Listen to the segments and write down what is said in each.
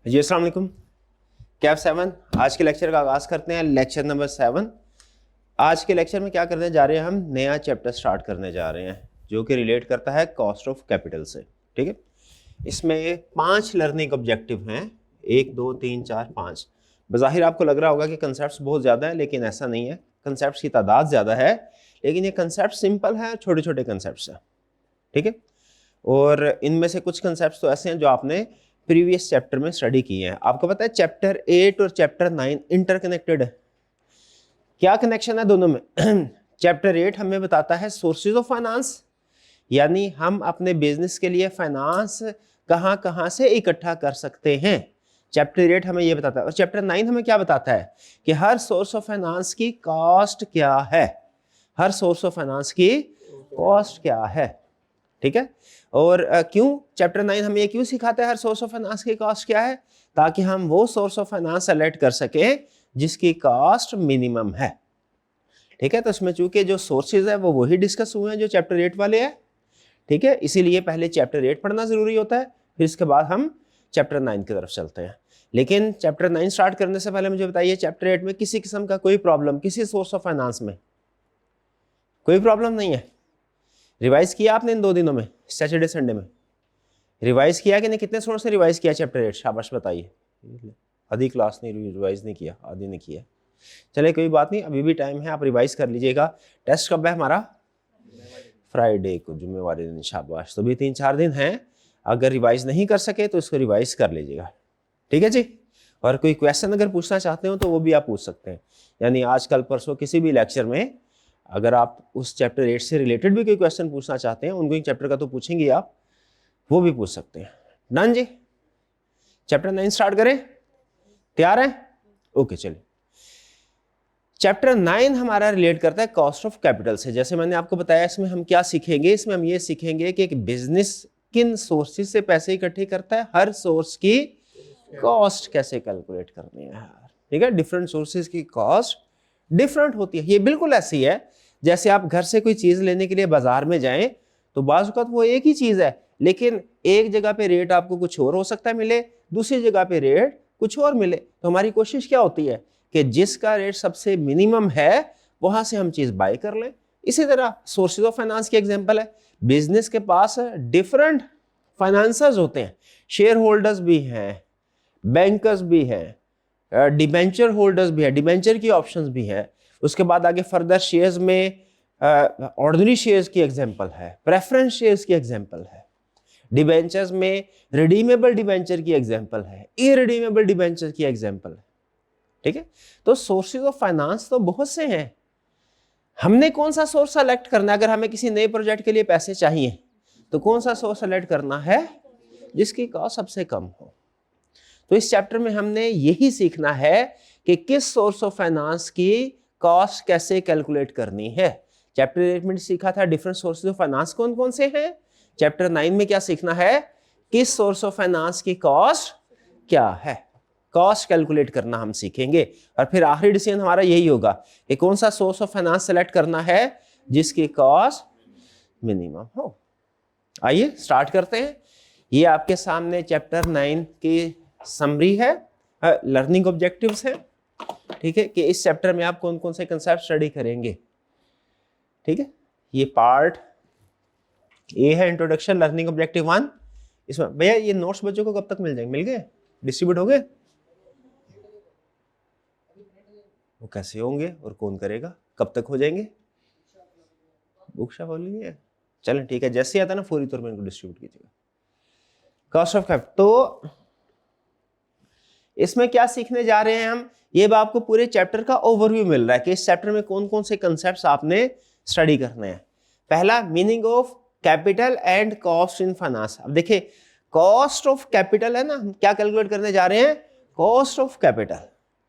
जी अस्सलाम वालेकुम। कैफ 7 आज के लेक्चर का आगाज़ करते हैं। Lecture number 7। आज के लेक्चर में क्या करने जा रहे हैं, हम नया चैप्टर स्टार्ट करने जा रहे हैं जो कि रिलेट करता है कॉस्ट ऑफ कैपिटल से। ठीक है, इसमें 5 लर्निंग ऑब्जेक्टिव हैं, 1 2 3 4 5। बज़ाहिर आपको लग रहा होगा कि कंसेप्ट बहुत ज़्यादा है, लेकिन ऐसा नहीं है। कंसेप्ट की तादाद ज़्यादा है, लेकिन ये कंसेप्ट सिंपल है, छोटे छोटे कंसेप्ट हैं। ठीक है, और इनमें से कुछ कंसेप्ट तो ऐसे हैं जो आपने प्रीवियस चैप्टर में स्टडी किए हैं। आपको पता है चैप्टर 8 और चैप्टर 9 इंटरकनेक्टेड है। क्या कनेक्शन है दोनों में? चैप्टर 8 हमें बताता है सोर्सेज ऑफ फाइनेंस, यानी हम अपने बिजनेस के लिए फाइनेंस कहां कहां से इकट्ठा कर सकते हैं। चैप्टर 8 हमें ये बताता है। और चैप्टर 9 हमें क्या बताता है कि हर सोर्स ऑफ फाइनेंस की कॉस्ट क्या है। हर सोर्स ऑफ फाइनेंस की कॉस्ट क्या है। ठीक है, और क्यों चैप्टर 9 हमें ये क्यों सिखाता है हर सोर्स ऑफ फाइनेंस की कॉस्ट क्या है? ताकि हम वो सोर्स ऑफ फाइनेंस सेलेक्ट कर सकें जिसकी कॉस्ट मिनिमम है। ठीक है, तो इसमें चूंकि जो सोर्सेज है वो वही डिस्कस हुए हैं जो चैप्टर 8 वाले हैं। ठीक है, इसीलिए पहले चैप्टर 8 पढ़ना जरूरी होता है, फिर इसके बाद हम चैप्टर 9 की तरफ चलते हैं। लेकिन चैप्टर 9 स्टार्ट करने से पहले मुझे बताइए, चैप्टर 8 में किसी किस्म का कोई प्रॉब्लम, किसी सोर्स ऑफ फाइनेंस में कोई प्रॉब्लम नहीं है? रिवाइज किया आपने इन 2 दिनों में, सैटरडे संडे में रिवाइज किया कि नहीं? कितने सोर्स से रिवाइज किया चैप्टर 8? शाबाश बताइए। आधी क्लास नहीं रिवाइज नहीं किया, आधी नहीं किया। चले कोई बात नहीं, अभी भी टाइम है, आप रिवाइज कर लीजिएगा। टेस्ट कब है हमारा? फ्राइडे को, जुम्मेवारी दिन। शाबाश, तो भी 3-4 दिन हैं। अगर रिवाइज नहीं कर सके तो इसको रिवाइज कर लीजिएगा। ठीक है जी। और कोई क्वेश्चन अगर पूछना चाहते हो तो वो भी आप पूछ सकते हैं, यानी आज कल परसों किसी भी लेक्चर में अगर आप उस चैप्टर 8 से रिलेटेड भी कोई क्वेश्चन पूछना चाहते हैं, उनको चैप्टर का तो पूछेंगे आप, वो भी पूछ सकते हैं। डन जी। चैप्टर 9 स्टार्ट करें? तैयार है? ओके चलिए। चैप्टर 9 हमारा रिलेट करता है कॉस्ट ऑफ कैपिटल से। जैसे मैंने आपको बताया, इसमें हम क्या सीखेंगे? इसमें हम ये सीखेंगे कि एक बिजनेस किन सोर्सेज से पैसे इकट्ठे करता है, हर सोर्स की कॉस्ट कैसे कैलकुलेट करनी है। ठीक है, डिफरेंट सोर्सेज की कॉस्ट डिफरेंट होती है। ये बिल्कुल ऐसी है जैसे आप घर से कोई चीज लेने के लिए बाजार में जाएं, तो बाज़ वक़्त वो एक ही चीज है, लेकिन एक जगह पे रेट आपको कुछ और हो सकता है मिले, दूसरी जगह पे रेट कुछ और मिले। तो हमारी कोशिश क्या होती है कि जिसका रेट सबसे मिनिमम है वहां से हम चीज बाय कर लें। इसी तरह सोर्सेज ऑफ फाइनेंस की एग्जांपल है, बिजनेस के पास डिफरेंट फाइनेंसर्स होते हैं, शेयर होल्डर्स भी हैं, बैंकर्स भी हैं, डिबेंचर होल्डर्स भी है, डिबेंचर की ऑप्शंस भी हैं। उसके बाद आगे फर्दर शेयर्स में ऑर्डिनरी शेयर्स की एग्जांपल है, प्रेफरेंस शेयर्स की एग्जांपल है, डिबेंचर्स में रिडीमेबल डिबेंचर की एग्जांपल है, इरिडीमेबल डिबेंचर की एग्जांपल है। ठीक है, तो सोर्सेज ऑफ फाइनेंस तो बहुत से हैं। हमने कौन सा सोर्स सेलेक्ट करना है? अगर हमें किसी नए प्रोजेक्ट के लिए पैसे चाहिए तो कौन सा सोर्स सेलेक्ट करना है जिसकी कॉस्ट सबसे कम हो। तो इस चैप्टर में हमने यही सीखना है कि किस सोर्स ऑफ फाइनेंस की कॉस्ट कैसे कैलकुलेट करनी है। चैप्टर 8 में सीखा था डिफरेंट सोर्सेज ऑफ फाइनेंस कौन कौन से हैं। चैप्टर 9 में क्या सीखना है? किस सोर्स ऑफ फाइनेंस की कॉस्ट क्या है, कॉस्ट कैलकुलेट करना हम सीखेंगे। और फिर आखिरी डिसीजन हमारा यही होगा कि कौन सा सोर्स ऑफ फाइनेंस सेलेक्ट करना है जिसकी कॉस्ट मिनिमम हो। आइए स्टार्ट करते हैं। ये आपके सामने चैप्टर 9 की समरी है, लर्निंग ऑब्जेक्टिव्स है। ठीक है, कि इस चैप्टर में आप कौन कौन से कंसेप्ट स्टडी करेंगे। ठीक है, ये पार्ट ए है, इंट्रोडक्शन लर्निंग ऑब्जेक्टिव 1। इसमें भैया ये नोट्स बच्चों को कब तक मिल जाएंगे? मिल गए? डिस्ट्रीब्यूट हो गए? वो कैसे होंगे और कौन करेगा? कब तक हो जाएंगे? बुक शॉप वाली है? चलें ठीक है, जैसे आता है ना फौरी तौर पर इनको डिस्ट्रीब्यूट कीजिएगा। कॉस्ट ऑफ कैपिटल, तो इसमें क्या सीखने जा रहे हैं हम? ये आपको पूरे चैप्टर का ओवरव्यू मिल रहा है कि इस चैप्टर में कौन कौन से कंसेप्ट्स आपने स्टडी करने हैं। पहला, meaning of capital and cost in finance. अब देखिए, कॉस्ट ऑफ कैपिटल है ना, हम क्या कैलकुलेट करने जा रहे हैं? Cost of capital.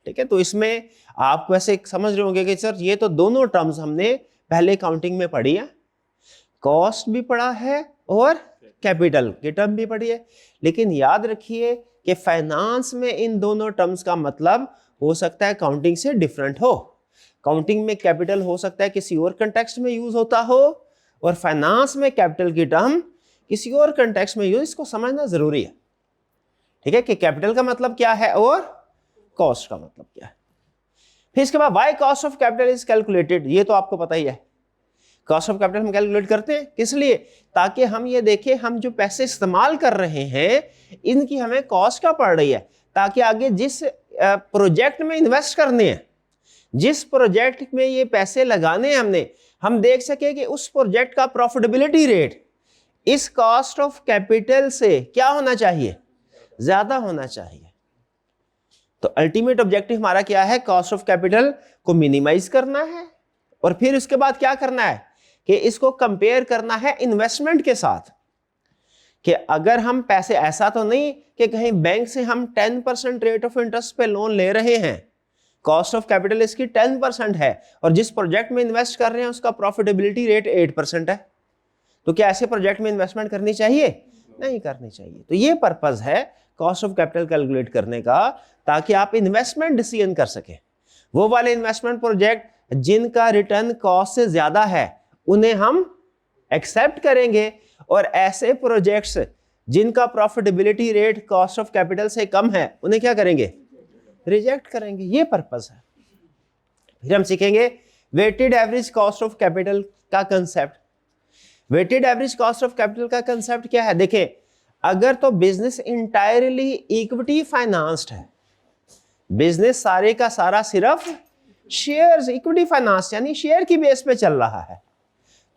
ठीक है, तो इसमें आप वैसे समझ रहे होंगे कि सर ये तो दोनों टर्म्स हमने पहले काउंटिंग में पढ़ी है, कॉस्ट भी पढ़ा है और कैपिटल की टर्म भी पढ़ी है। लेकिन याद रखिए कि फाइनेंस में इन दोनों टर्म्स का मतलब हो सकता है काउंटिंग से डिफरेंट हो। काउंटिंग में कैपिटल हो सकता है किसी और कंटेक्स्ट में यूज होता हो, और फाइनेंस में कैपिटल की टर्म किसी और कंटेक्स्ट में यूज, इसको समझना जरूरी है। ठीक है, कि कैपिटल का मतलब क्या है और कॉस्ट का मतलब क्या है। फिर इसके बाद why cost of capital is calculated, ये तो आपको पता ही है। कॉस्ट ऑफ कैपिटल हम कैलकुलेट करते हैं किस लिए, ताकि हम ये देखें हम जो पैसे इस्तेमाल कर रहे हैं इनकी हमें कॉस्ट क्या पड़ रही है, ताकि आगे जिस प्रोजेक्ट में इन्वेस्ट करने हैं, जिस प्रोजेक्ट में ये पैसे लगाने हैं हमने, हम देख सके कि उस प्रोजेक्ट का प्रॉफिटेबिलिटी रेट इस कॉस्ट ऑफ कैपिटल से क्या होना चाहिए, ज्यादा होना चाहिए। तो अल्टीमेट ऑब्जेक्टिव हमारा क्या है, कॉस्ट ऑफ कैपिटल को मिनिमाइज करना है और फिर उसके बाद क्या करना है कि इसको कंपेयर करना है इन्वेस्टमेंट के साथ, कि अगर हम पैसे, ऐसा तो नहीं कि कहीं बैंक से हम 10% रेट ऑफ इंटरेस्ट पे लोन ले रहे हैं, कॉस्ट ऑफ कैपिटल इसकी 10% है और जिस प्रोजेक्ट में इन्वेस्ट कर रहे हैं उसका प्रॉफिटेबिलिटी रेट 8% है, तो क्या ऐसे प्रोजेक्ट में इन्वेस्टमेंट करनी चाहिए, नहीं करनी चाहिए। तो ये पर्पस है कॉस्ट ऑफ कैपिटल कैलकुलेट करने का, ताकि आप इन्वेस्टमेंट डिसीजन कर सके। वो वाले इन्वेस्टमेंट प्रोजेक्ट जिनका रिटर्न कॉस्ट से ज्यादा है उन्हें हम एक्सेप्ट करेंगे और ऐसे प्रोजेक्ट्स जिनका profitability rate cost of capital से कम है उन्हें क्या करेंगे, रिजेक्ट करेंगे। ये पर्पस है। फिर हम सीखेंगे weighted average cost of capital का concept. Weighted average cost of capital का कंसेप्ट क्या है, देखें अगर तो बिजनेस इंटायरली इक्विटी फाइनेंस्ड है, बिजनेस सारे का सारा सिर्फ शेयर्स, इक्विटी फाइनेंस यानी शेयर की बेस पे चल रहा है,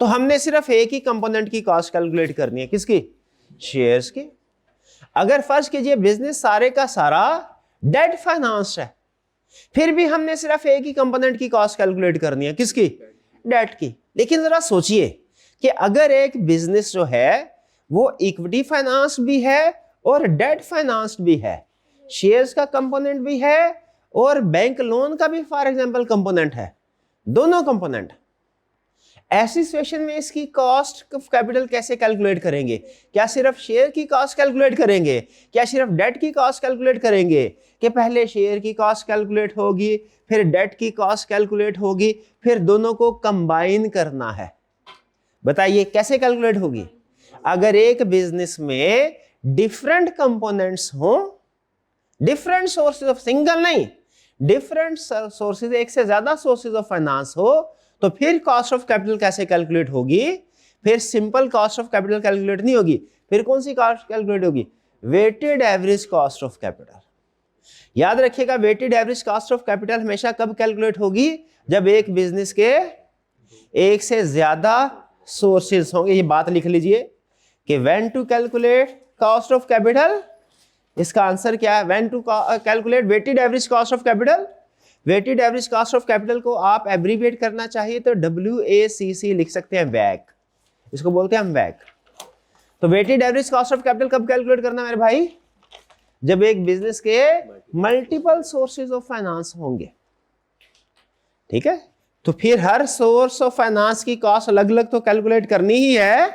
तो हमने सिर्फ एक ही कंपोनेंट की कॉस्ट कैलकुलेट करनी है, किसकी, शेयर्स की। अगर फर्ज कीजिए बिजनेस सारे का सारा डेट फाइनेंस्ड है, फिर भी हमने सिर्फ एक ही कंपोनेंट की कॉस्ट कैलकुलेट करनी है, किसकी, डेट की। लेकिन जरा सोचिए कि अगर एक बिजनेस जो है वो इक्विटी फाइनेंस भी है और डेट फाइनेंस भी है, शेयर्स का कंपोनेंट भी है और बैंक लोन का भी फॉर एग्जांपल कंपोनेंट है, दोनों कंपोनेंट, ऐसी सिचुएशन में इसकी कॉस्ट ऑफ कैपिटल कैसे कैलकुलेट करेंगे? क्या सिर्फ शेयर की कॉस्ट कैलकुलेट करेंगे, क्या सिर्फ डेट की कॉस्ट कैलकुलेट करेंगे, कि पहले शेयर की कॉस्ट कैलकुलेट होगी फिर डेट की कॉस्ट कैलकुलेट होगी, फिर दोनों को कंबाइन करना है? बताइए कैसे कैलकुलेट होगी? अगर एक बिजनेस में डिफरेंट कंपोनेंट्स हो, डिफरेंट सोर्सेज ऑफ, सिंगल नहीं, डिफरेंट सोर्सेज, एक से ज्यादा सोर्सेज ऑफ फाइनेंस हो, तो फिर कॉस्ट ऑफ कैपिटल कैसे कैलकुलेट होगी? फिर simple cost of capital calculate नहीं होगी, फिर कौन सी कॉस्ट कैलकुलेट होगी? Weighted average cost of capital. याद रखिएगा weighted average cost of capital हमेशा कब कैलकुलेट होगी? जब एक बिजनेस के एक से ज्यादा सोर्सेज होंगे। ये बात लिख लीजिए कि when to calculate cost of capital, इसका आंसर क्या है? When to calculate weighted average cost of capital. Weighted average cost of capital को आप एब्रीविएट करना चाहिए तो WACC लिख सकते हैं, वैक, इसको बोलते हैं हम वैक। तो weighted average cost of capital कब कैलकुलेट करना मेरे भाई? जब एक बिजनेस के मल्टीपल सोर्सेज ऑफ फाइनेंस होंगे, ठीक है। तो फिर हर सोर्स ऑफ फाइनेंस की कॉस्ट अलग अलग तो कैलकुलेट करनी ही है,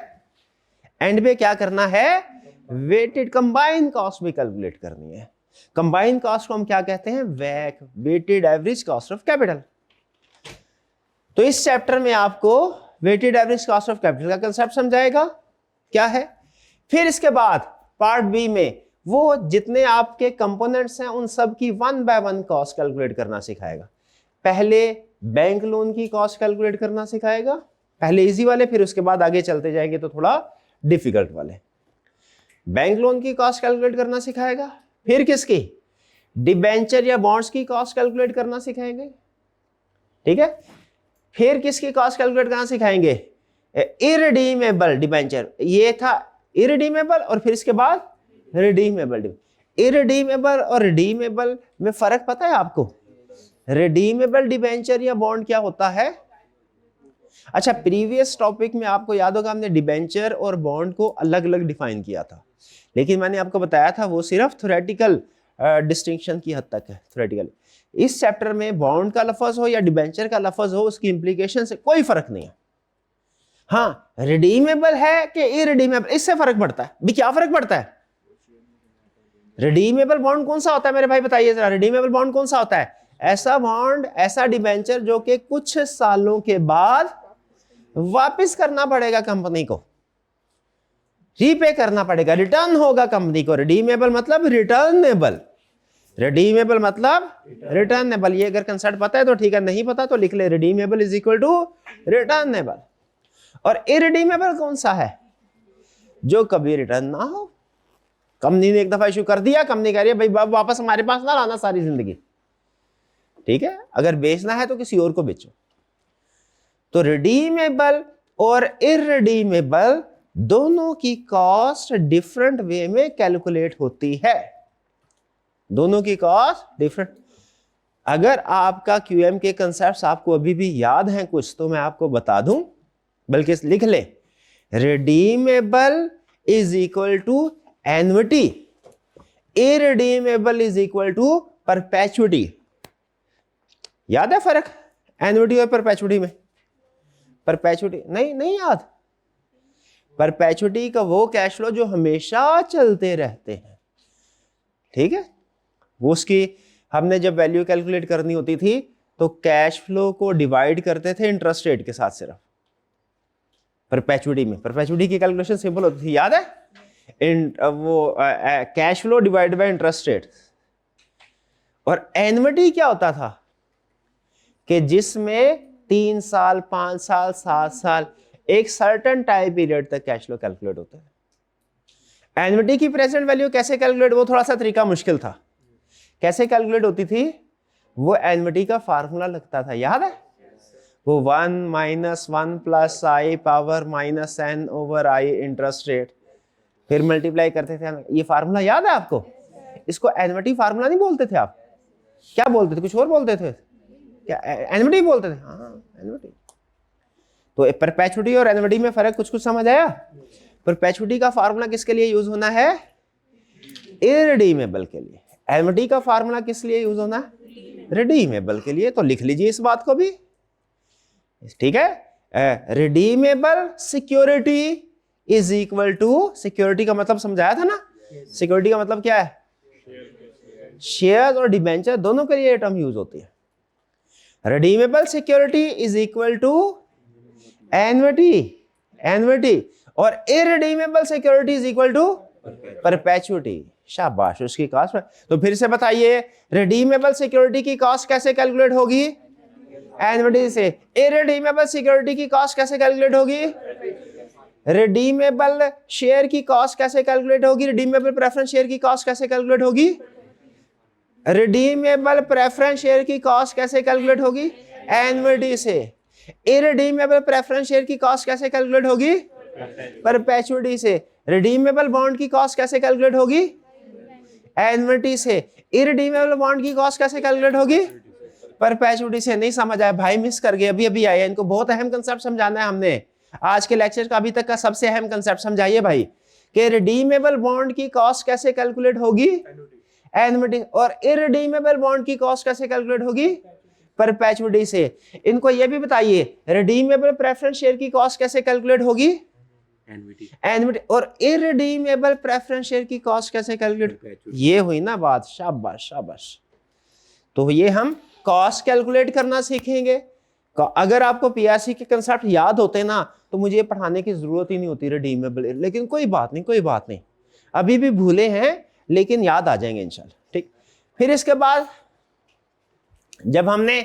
एंड में क्या करना है? वेटेड कंबाइन कॉस्ट भी कैलकुलेट करनी है। कंबाइन कॉस्ट को हम क्या कहते हैं? वैक, weighted average cost of capital. तो इस चैप्टर में आपको weighted average cost of capital का कंसेप्ट समझाएगा क्या है। फिर इसके बाद पार्ट बी में वो जितने आपके कंपोनेंट्स हैं उन सब की 1 बाय 1 कॉस्ट कैलकुलेट करना सिखाएगा। पहले बैंक लोन की कॉस्ट कैलकुलेट करना सिखाएगा, पहले इजी वाले, फिर उसके बाद आगे चलते जाएंगे तो थोड़ा डिफिकल्ट वाले। बैंक लोन की कॉस्ट कैलकुलेट करना सिखाएगा, फिर किसकी? डिबेंचर या बॉन्ड्स की कॉस्ट कैलकुलेट करना सिखाएंगे, ठीक है। फिर किसकी कॉस्ट कैलकुलेट करना सिखाएंगे? इरडीमेबल डिबेंचर, ये था इरडीमेबल और फिर इसके बाद रिडीमेबल। इरडीमेबल और रिडीमेबल में फर्क पता है आपको? रिडीमेबल डिबेंचर या बॉन्ड क्या होता है? अच्छा, प्रीवियस टॉपिक में आपको याद होगा हमने डिबेंचर और बॉन्ड को अलग अलग डिफाइन किया था, लेकिन मैंने आपको बताया था वो सिर्फ थ्योरेटिकल डिस्टिंक्शन की हद तक है, थ्योरेटिकल। इस चैप्टर में बॉन्ड का लफ्ज हो या डिबेंचर का लफ्ज हो, उसकी इंप्लीकेशन से कोई फर्क नहीं है। हाँ, रिडीमेबल है कि इरडीमेबल, इससे फर्क पड़ता है। भी क्या फर्क पड़ता है? रिडीमेबल बॉन्ड कौन सा होता है मेरे भाई, बताइए जरा। रिडीमेबल बॉन्ड कौन सा होता है? ऐसा बॉन्ड, ऐसा डिबेंचर जो कि कुछ सालों के बाद वापस करना पड़ेगा कंपनी को। रीपे करना पड़ेगा, रिटर्न होगा कंपनी को। रिडीमेबल मतलब रिटर्नेबल, रिडीमेबल मतलब रिटर्नेबल। ये अगर कंसेप्ट पता है तो ठीक है, नहीं पता तो लिख ले, redeemable is equal to returnable. और इरिडीमेबल कौन सा है? जो कभी रिटर्न ना हो। कंपनी ने एक दफा इशू कर दिया, कंपनी कह रही है भाई वापस हमारे पास ना लाना सारी जिंदगी, ठीक है, अगर बेचना है तो किसी और को बेचो। तो रिडीमेबल और इरिडीमेबल दोनों की कॉस्ट डिफरेंट वे में कैलकुलेट होती है, दोनों की कॉस्ट डिफरेंट। अगर आपका क्यूएम के कंसेप्ट्स आपको अभी भी याद हैं कुछ, तो मैं आपको बता दूं, बल्कि लिख ले, redeemable is equal to annuity, irredeemable is equal to perpetuity. याद है फर्क एन्युटी और परपेचुटी में? परपेचुटी नहीं याद? परपेचुटी का वो कैश फ्लो जो हमेशा चलते रहते हैं, ठीक है, वो उसकी हमने जब वैल्यू कैलकुलेट करनी होती थी तो कैश फ्लो को डिवाइड करते थे इंटरेस्ट रेट के साथ सिर्फ। परपेचुटी में परपेचुटी की कैलकुलेशन सिंपल होती थी, याद है? वो cash flow divide by interest rate. और एन्युटी क्या होता था कि जिसमें 3 साल 5 साल 7 साल एक सर्टेन टाइम पीरियड तक कैश फ्लो कैलकुलेट होता है। एन्युटी की प्रेजेंट वैल्यू कैसे कैलकुलेट, वो थोड़ा सा तरीका मुश्किल था। कैसे कैलकुलेट होती थी? वो एन्युटी का फार्मूला लगता था, याद है? वो 1 - 1 + i power -n over i interest rate, फिर मल्टीप्लाई करते थे। ये फार्मूला याद है आपको? इसको एन्युटी फार्मूला नहीं बोलते थे आप, क्या बोलते थे? कुछ और बोलते थे क्या? एन्युटी बोलते थे। हाँ, एन्युटी। तो परपेचुटी और एन्युटी में फर्क कुछ समझ आया? परपेचुटी का फार्मूला किसके लिए यूज होना है? इरिडीमेबल के लिए। एन्युटी का फार्मूला किस लिए यूज होना है? रिडीमेबल के लिए। तो लिख लीजिए इस बात को भी, ठीक है। Redeemable security is equal to, security का मतलब समझाया था ना? सिक्योरिटी का मतलब क्या है? शेयर और डिबेंचर दोनों के लिए ये टर्म यूज होती है। Redeemable security is equal to annuity, और irredeemable security is equal to perpetuity. शाबाश, उसकी कॉस्ट। तो फिर से बताइए, रिडीमेबल सिक्योरिटी की कॉस्ट कैसे कैलकुलेट होगी? एन्युटी से। इरिडीमेबल सिक्योरिटी की कॉस्ट कैसे कैलकुलेट होगी? रिडीमेबल शेयर की कॉस्ट कैसे कैलकुलेट होगी? रिडीमेबल प्रेफरेंस शेयर की कॉस्ट कैसे कैलकुलेट होगी? रिडीमेबल प्रेफरेंस शेयर की कॉस्ट कैसे कैलकुलेट होगी? एन्युटी से। इरिडीमेबल प्रेफरेंस शेयर की कॉस्ट कैसे कैलकुलेट होगी? परपेचुटी से। रिडीमेबल बॉन्ड की कॉस्ट कैसे कैलकुलेट होगी? एन्युटी से। इरिडीमेबल बॉन्ड की कॉस्ट कैसे कैलकुलेट होगी? परपेचुटी से। नहीं समझ आया भाई, मिस कर गए, अभी अभी आया। इनको बहुत अहम कंसेप्ट समझाना है हमने आज के लेक्चर का, अभी तक का सबसे अहम कंसेप्ट समझाइए भाई, कि रिडीमेबल बॉन्ड की कॉस्ट कैसे कैलकुलेट होगी? एन्युटी। और इरिडीमेबल बॉन्ड की कॉस्ट कैसे कैलकुलेट होगी? परपेचुटी से। इनको ये भी बताइए, रिडीमेबल प्रेफरेंस शेयर की कॉस्ट कैसे कैलकुलेट होगी? एन्युटी। और इरिडीमेबल प्रेफरेंस शेयर की कॉस्ट कैसे कैलकुलेट? ये हुई ना बात। शाबाश शाबाश। तो ये हम कॉस्ट कैलकुलेट करना सीखेंगे। अगर आपको पीआरसी के कंसेप्ट याद होते ना तो मुझे पढ़ाने की जरूरत ही नहीं होती रिडीमेबल, लेकिन कोई बात नहीं, अभी भी भूले हैं लेकिन याद आ जाएंगे इंशाल्लाह, ठीक। फिर इसके बाद जब हमने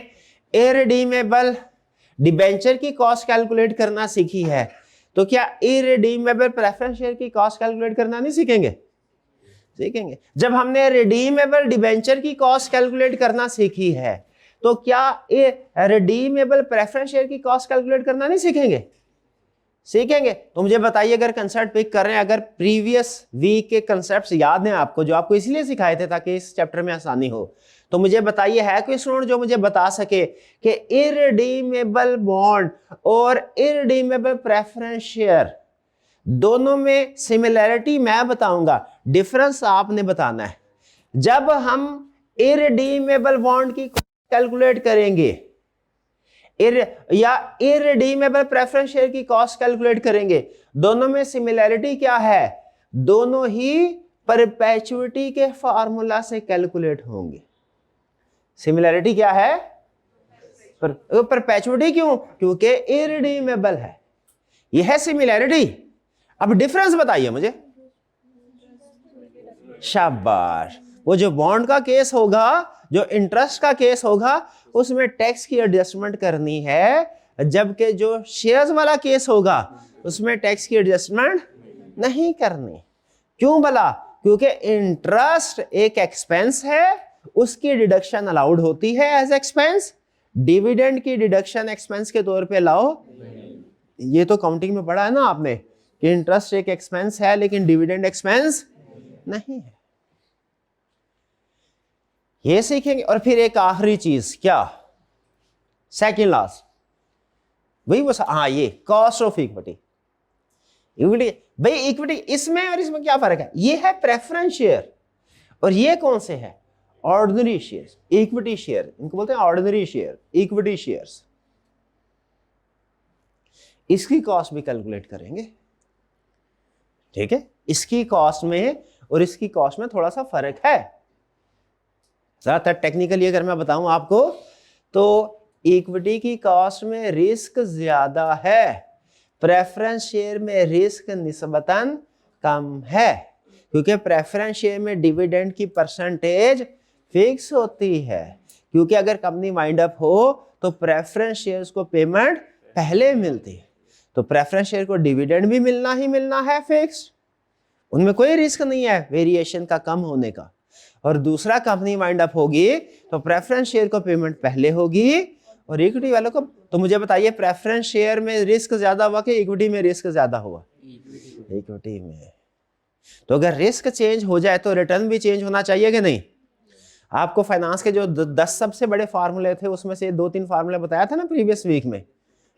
इरिडीमेबल डिबेंचर की कॉस्ट कैलकुलेट करना सीखी है, तो क्या इरिडीमेबल प्रेफरेंस शेयर की कॉस्ट कैलकुलेट करना नहीं सीखेंगे? जब हमने रिडीमेबल डिबेंचर की कॉस्ट कैलकुलेट करना सीखी है, तो क्या रिडीमेबल प्रेफरेंस शेयर की कॉस्ट कैलकुलेट करना नहीं सीखेंगे? तो मुझे बताइए, अगर कंसेप्ट पिक कर रहे हैं, अगर प्रीवियस वीक के कंसेप्ट्स याद हैं आपको, जो आपको इसलिए सिखाए थे ताकि इस चैप्टर में आसानी हो, तो मुझे बताइए, है कोई स्टूडेंट जो मुझे बता सके कि इरिडीमेबल बॉन्ड और इरिडीमेबल प्रेफरेंस शेयर दोनों में सिमिलैरिटी मैं बताऊंगा, डिफरेंस आपने बताना है। जब हम इरिडीमेबल बॉन्ड की कैलकुलेट करेंगे या इरिडीमेबल प्रेफरेंस शेयर की कॉस्ट कैलकुलेट करेंगे, दोनों में सिमिलैरिटी क्या है? दोनों ही परपेचुटी के फार्मूला से कैलकुलेट होंगे। सिमिलैरिटी क्या है? परपेचुटी। क्यों? क्योंकि इरिडीमेबल है, यह है सिमिलैरिटी। अब डिफरेंस बताइए मुझे। शाबाश। वो जो बॉन्ड का केस होगा, जो इंटरेस्ट का केस होगा, उसमें टैक्स की एडजस्टमेंट करनी है, जबकि जो शेयर्स वाला केस होगा उसमें टैक्स की एडजस्टमेंट नहीं करनी। क्यों भला? क्योंकि इंटरेस्ट एक एक्सपेंस है, उसकी डिडक्शन अलाउड होती है एज एक्सपेंस, डिविडेंड की डिडक्शन एक्सपेंस के तौर पे लाओ। ये तो काउंटिंग में पढ़ा है ना आपने कि इंटरेस्ट एक एक्सपेंस है लेकिन डिविडेंड एक्सपेंस नहीं है। ये सीखेंगे। और फिर एक आखिरी चीज क्या, सेकंड लास्ट, वही बस, हाँ, ये कॉस्ट ऑफ इक्विटी। इक्विटी भाई, इक्विटी इसमें और इसमें क्या फर्क है? ये है प्रेफरेंस शेयर और ये कौन से है? ऑर्डिनरी शेयर्स, इक्विटी शेयर, इनको बोलते हैं ऑर्डिनरी शेयर, इक्विटी शेयर्स। इसकी कॉस्ट भी कैलकुलेट करेंगे, ठीक है? इसकी कॉस्ट में और इसकी कॉस्ट में थोड़ा सा फर्क है। ज्यादातर टेक्निकली अगर मैं बताऊं आपको तो इक्विटी की कॉस्ट में रिस्क ज्यादा है, प्रेफरेंस शेयर में रिस्क निस्बतन कम है, क्योंकि प्रेफरेंस शेयर में डिविडेंड की परसेंटेज फिक्स होती है। क्योंकि अगर कंपनी वाइंड अप हो तो प्रेफरेंस शेयर्स को पेमेंट पहले मिलती है, तो प्रेफरेंस शेयर को डिविडेंड भी मिलना ही मिलना है फिक्स्ड, उनमें कोई रिस्क नहीं है वेरिएशन का कम होने का। और दूसरा, कंपनी वाइंड अप होगी तो प्रेफरेंस शेयर को पेमेंट पहले होगी और इक्विटी वालों को। तो मुझे बताइए, प्रेफरेंस शेयर में रिस्क ज्यादा हुआ कि इक्विटी में रिस्क ज्यादा हुआ? इक्विटी में। तो अगर रिस्क चेंज हो जाए तो रिटर्न भी चेंज होना चाहिए कि नहीं? आपको फाइनेंस के जो 10 सबसे बड़े फार्मूले थे उसमें से 2-3 फार्मूले बताया था ना प्रीवियस वीक में,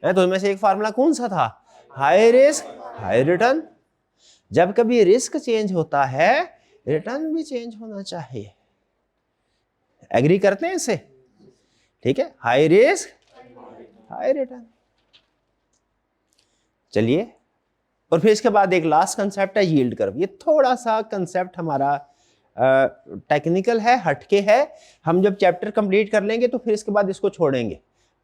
है? तो उनमें से एक फार्मूला कौन सा था? High risk high return. जब कभी रिस्क चेंज होता है रिटर्न भी चेंज होना चाहिए। एग्री करते हैं इससे? ठीक है, हाई रिस्क हाई रिटर्न। चलिए, और फिर इसके बाद एक लास्ट कंसेप्ट है यील्ड कर्व। ये थोड़ा सा कंसेप्ट हमारा टेक्निकल है, हटके है। हम जब चैप्टर कंप्लीट कर लेंगे तो फिर इसके बाद इसको छोड़ेंगे,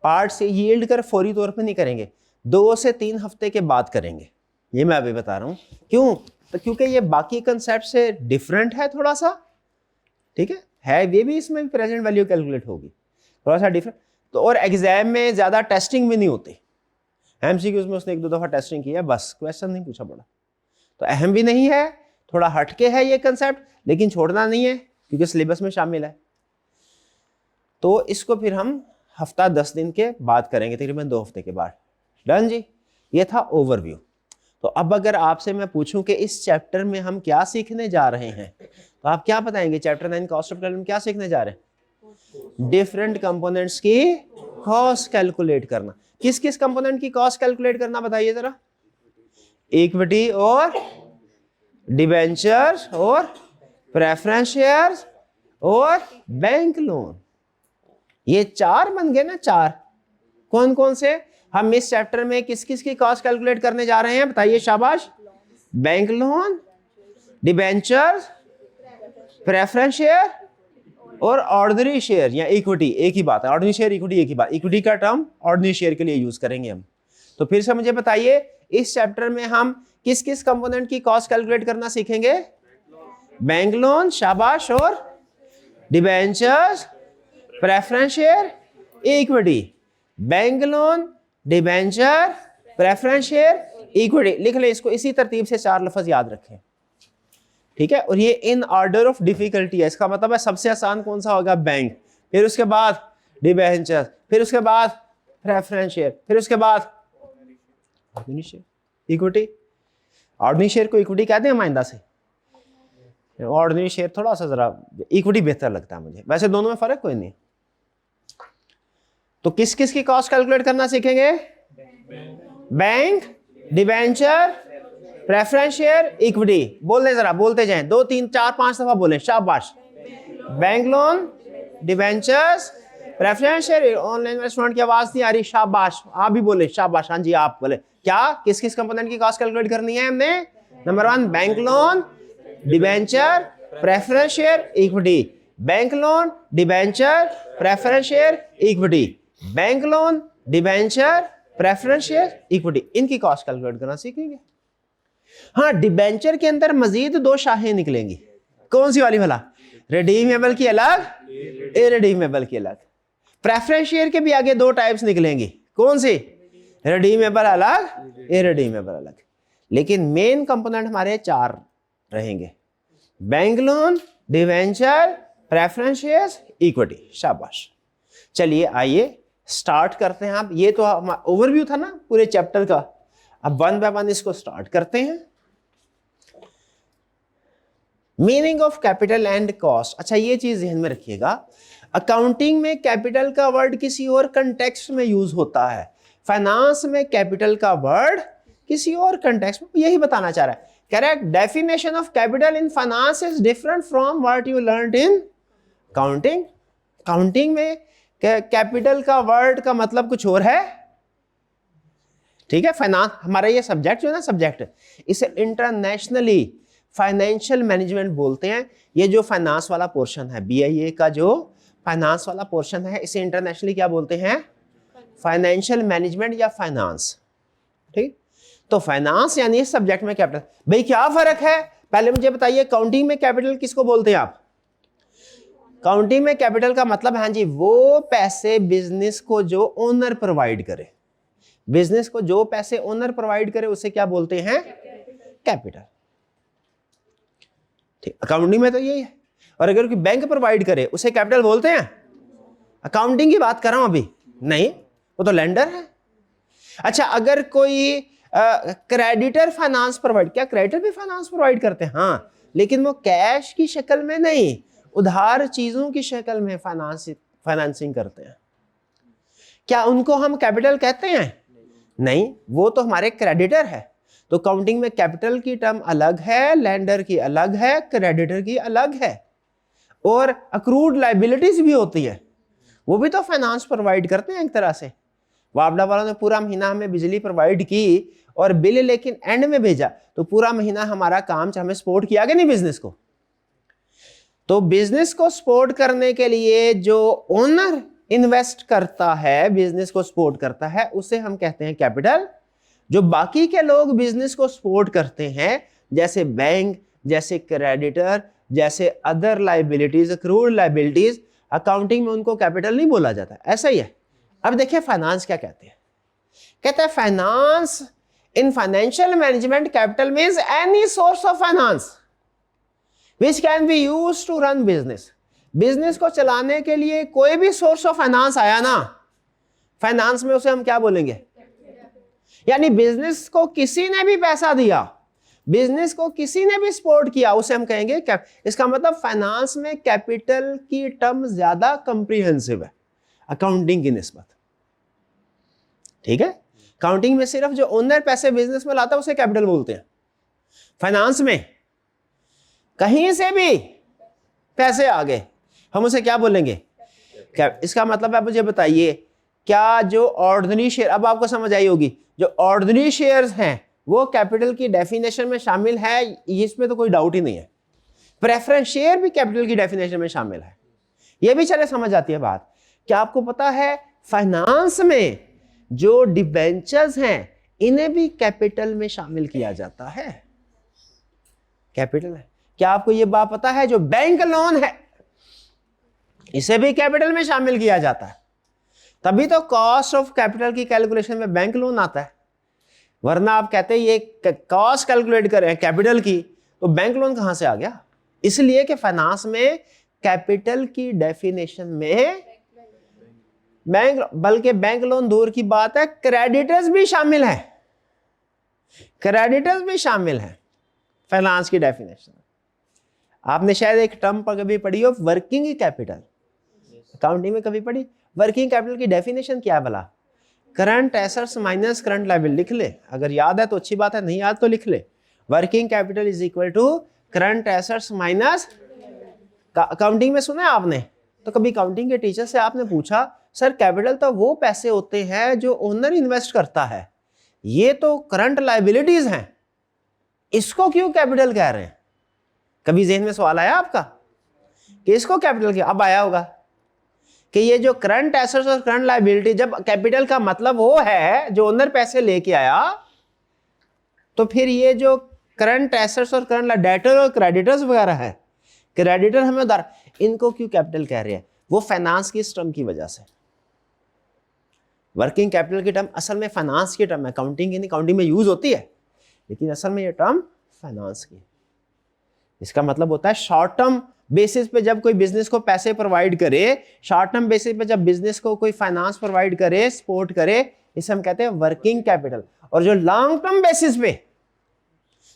पार्ट से यील्ड कर्व फौरी तौर पे नहीं करेंगे, 2 से 3 हफ्ते के बाद करेंगे। ये मैं अभी बता रहा हूँ क्यों, तो क्योंकि ये बाकी कंसेप्ट से डिफरेंट है थोड़ा सा, ठीक है ये भी, इसमें भी प्रेजेंट वैल्यू कैलकुलेट होगी, थोड़ा सा डिफरेंट। तो और एग्जाम में ज्यादा टेस्टिंग भी नहीं होती, एमसीक्यूज में उसने 1-2 दफा टेस्टिंग किया, बस क्वेश्चन नहीं पूछा पड़ा, तो अहम भी नहीं है, थोड़ा हटके है ये कंसेप्ट, लेकिन छोड़ना नहीं है क्योंकि सिलेबस में शामिल है। तो इसको फिर हम हफ्ता 10 दिन के बाद करेंगे, तकरीबन 2 हफ्ते के बाद। डन जी, ये था ओवरव्यू। तो अब अगर आपसे मैं पूछूं कि इस चैप्टर में हम क्या सीखने जा रहे हैं, तो आप क्या बताएंगे? चैप्टर 9 कॉस्ट ऑफ कैलकुलेट में क्या सीखने जा रहे हैं? डिफरेंट कंपोनेंट्स की कॉस्ट कैलकुलेट करना। किस किस कंपोनेंट की कॉस्ट कैलकुलेट करना बताइए जरा? इक्विटी और डिबेंचर्स और प्रेफरेंस शेयर्स और बैंक लोन। ये 4 बन गए ना, 4। कौन कौन से? हम इस चैप्टर में किस किस की कॉस्ट कैलकुलेट करने जा रहे हैं बताइए? शाबाश। Bank loan, debentures, preference share और ऑर्डिनरी शेयर या इक्विटी। एक ही बात है, ऑर्डिनरी शेयर इक्विटी एक ही बात। इक्विटी का टर्म ऑर्डिनरी शेयर के लिए यूज करेंगे हम। तो फिर से मुझे बताइए, इस चैप्टर में हम किस किस कंपोनेंट की कॉस्ट कैलकुलेट करना सीखेंगे? बैंक लोन, शाबाश, और debentures, preference share, equity. Bank loan, debenture, preference share, equity. लिख ले इसको, इसी तरतीब से 4 लफ्ज याद रखें, ठीक है? और ये इन ऑर्डर ऑफ डिफिकल्टी है। इसका मतलब है सबसे आसान कौन सा होगा? बैंक, फिर उसके बाद डिबेंचर, फिर उसके बाद प्रेफरेंस शेयर, फिर उसके बाद ordinary share, equity. Ordinary share को इक्विटी कहते हैं माइंदा से, ऑर्डिनरी शेयर थोड़ा सा जरा इक्विटी बेहतर लगता है मुझे, वैसे दोनों में फर्क कोई नहीं। तो किस किस की कॉस्ट कैलकुलेट करना सीखेंगे? Bank, debenture, preference share, equity. बोल दें जरा, बोलते जाएं, 2 3 4 5 दफा बोलें, शाबाश। Bank loan, debentures, preference share. Online restaurant की आवाज नहीं आ रही, शाबाश। आप भी बोले, शाबाश। हाँ जी, आप बोले। क्या किस किस कंपोनेंट की कॉस्ट कैलकुलेट करनी है हमने? Number 1 bank loan, debenture, preference share, equity. Bank loan, debenture, preference share, equity. Bank loan, debenture, preference share, equity. इनकी कॉस्ट कैलकुलेट करना सीखेंगे। हाँ, डिबेंचर के अंदर मजीद दो शाखें निकलेंगी। कौन सी वाली भला? रिडीमेबल की अलग, इरिडीमेबल की अलग। प्रेफरेंस शेयर के भी आगे दो टाइप्स निकलेंगी। कौन सी? रिडीमेबल अलग, इरिडीमेबल अलग। लेकिन मेन कंपोनेंट हमारे चार रहेंगे: bank loan, debenture, preference shares, equity. शाबाश। चलिए आइए स्टार्ट करते हैं। आप ये तो ओवरव्यू था ना पूरे चैप्टर का, अब वन बाय वन इसको स्टार्ट करते हैं। Meaning of capital and cost. अच्छा, ये चीज ध्यान में रखिएगा, अकाउंटिंग में कैपिटल का वर्ड किसी और कंटेक्स्ट में यूज होता है, फाइनेंस में कैपिटल का वर्ड किसी और कंटेक्स्ट में। यही बताना चाह रहा है। Correct. Definition of capital in finance is different from what you learned in accounting. Accounting में कैपिटल का वर्ड का मतलब कुछ और है, ठीक है। फाइनेंस हमारा ये सब्जेक्ट जो है ना, सब्जेक्ट, इसे इंटरनेशनली फाइनेंशियल मैनेजमेंट बोलते हैं। ये जो फाइनेंस वाला पोर्शन है, बीआईए का जो फाइनेंस वाला पोर्शन है, इसे इंटरनेशनली क्या बोलते हैं? फाइनेंशियल मैनेजमेंट या फाइनेंस। ठीक। तो फाइनेंस यानी इस सब्जेक्ट में कैपिटल। भाई क्या फर्क है, पहले मुझे बताइए। काउंटिंग में कैपिटल किसको बोलते हैं आप? काउंटिंग में कैपिटल का मतलब है जी वो पैसे बिजनेस को जो ओनर प्रोवाइड करे, बिजनेस को जो पैसे ओनर प्रोवाइड करे उसे क्या बोलते हैं? कैपिटल। ठीक। अकाउंटिंग में तो यही है। और अगर कोई बैंक प्रोवाइड करे उसे कैपिटल बोलते हैं? अकाउंटिंग की बात कर रहा हूं अभी, नहीं, वो तो लेंडर है। अच्छा, अगर कोई क्रेडिटर फाइनेंस प्रोवाइड, क्या क्रेडिटर भी फाइनेंस प्रोवाइड करते हैं? हाँ, लेकिन वो कैश की शक्ल में नहीं, उधार चीजों की शक्ल में फाइनेंसिंग करते हैं। क्या उनको हम कैपिटल कहते हैं? नहीं, वो तो हमारे क्रेडिटर है। तो काउंटिंग में कैपिटल की टर्म अलग है, लेंडर की अलग है, क्रेडिटर की अलग है। और अक्रूड लायबिलिटीज भी होती है, वो भी तो फाइनेंस प्रोवाइड करते हैं एक तरह से। वापडा वालों ने पूरा महीना हमें बिजली प्रोवाइड की और बिल लेकिन एंड में भेजा, तो पूरा महीना हमारा काम हमें सपोर्ट किया कि नहीं बिजनेस को? तो बिजनेस को सपोर्ट करने के लिए जो ओनर इन्वेस्ट करता है, बिजनेस को सपोर्ट करता है, उसे हम कहते हैं कैपिटल। जो बाकी के लोग बिजनेस को सपोर्ट करते हैं, जैसे बैंक, जैसे क्रेडिटर, जैसे other liabilities, accrued liabilities, accounting में उनको कैपिटल नहीं बोला जाता। ऐसा ही है। अब देखिए फाइनेंस क्या कहते हैं। कहते हैं finance in financial management capital means any source of finance which can be used to run business। Business को चलाने के लिए कोई भी सोर्स ऑफ फाइनेंस आया ना फाइनेंस में, उसे हम क्या बोलेंगे? यानी बिजनेस को किसी ने भी पैसा दिया, बिजनेस को किसी ने भी सपोर्ट किया, उसे हम कहेंगे इसका मतलब फाइनेंस में कैपिटल की टर्म ज्यादा कंप्रीहेंसिव है अकाउंटिंग की निस्बत। ठीक है। अकाउंटिंग में सिर्फ जो ओनर पैसे बिजनेस में लाता है उसे कैपिटल बोलते हैं। फाइनेंस में कहीं से भी पैसे आ गए, हम उसे क्या बोलेंगे? इसका मतलब आप मुझे बताइए, क्या जो ऑर्डिनरी शेयर, अब आपको समझ आई होगी, जो ऑर्डिनरी शेयर्स हैं वो कैपिटल की डेफिनेशन में शामिल है, इसमें तो कोई डाउट ही नहीं है। प्रेफरेंस शेयर भी कैपिटल की डेफिनेशन में शामिल है, ये भी चले समझ आती है बात। क्या आपको पता है फाइनेंस में जो डिबेंचर्स हैं इन्हें भी कैपिटल में शामिल किया जाता है? कैपिटल है। क्या आपको यह बात पता है जो बैंक लोन है इसे भी कैपिटल में शामिल किया जाता है? तभी तो कॉस्ट ऑफ कैपिटल की कैलकुलेशन में बैंक लोन आता है, वरना आप कहते हैं ये कॉस्ट कैलकुलेट करें कैपिटल की, तो बैंक लोन कहां से आ गया? इसलिए कि फाइनेंस में कैपिटल की डेफिनेशन में बैंक, बल्कि बैंक लोन दूर की बात है, क्रेडिटर्स भी शामिल है, क्रेडिटर्स भी शामिल है फाइनेंस की डेफिनेशन। आपने शायद एक टर्म पर कभी पढ़ी हो, वर्किंग कैपिटल, अकाउंटिंग में कभी पढ़ी? वर्किंग कैपिटल की डेफिनेशन क्या भला? Current assets minus current liability. लिख ले, अगर याद है तो अच्छी बात है, नहीं याद तो लिख ले। Working capital is equal to current assets minus, accounting में सुना है आपने? तो कभी अकाउंटिंग के टीचर से आपने पूछा, सर कैपिटल तो वो पैसे होते हैं जो ओनर इन्वेस्ट करता है, ये तो करंट लायबिलिटीज हैं, इसको क्यों कैपिटल कह रहे हैं? कभी ज़हन में सवाल आया आपका कि इसको कैपिटल क्या? अब आया होगा कि ये जो करंट एसेट्स और करंट लायबिलिटी, जब कैपिटल का मतलब वो है जो ओनर पैसे लेके आया, तो फिर ये जो करंट एसेट्स और करंट डेटर और क्रेडिटर्स वगैरह है, क्रेडिटर हमें उधार, इनको क्यों कैपिटल कह रहे हैं? वो फाइनेंस की इस टर्म की वजह से। वर्किंग कैपिटल की टर्म असल में फाइनेंस की टर्म है, अकाउंटिंग की नहीं, अकाउंटिंग में यूज होती है लेकिन असल में ये टर्म फाइनेंस की। इसका मतलब होता है शॉर्ट टर्म बेसिस पे जब कोई बिजनेस को पैसे प्रोवाइड करे, शॉर्ट टर्म बेसिस पे जब बिजनेस को कोई फाइनेंस प्रोवाइड करे, सपोर्ट करे, इसे हम कहते हैं वर्किंग कैपिटल। और जो लॉन्ग टर्म बेसिस पे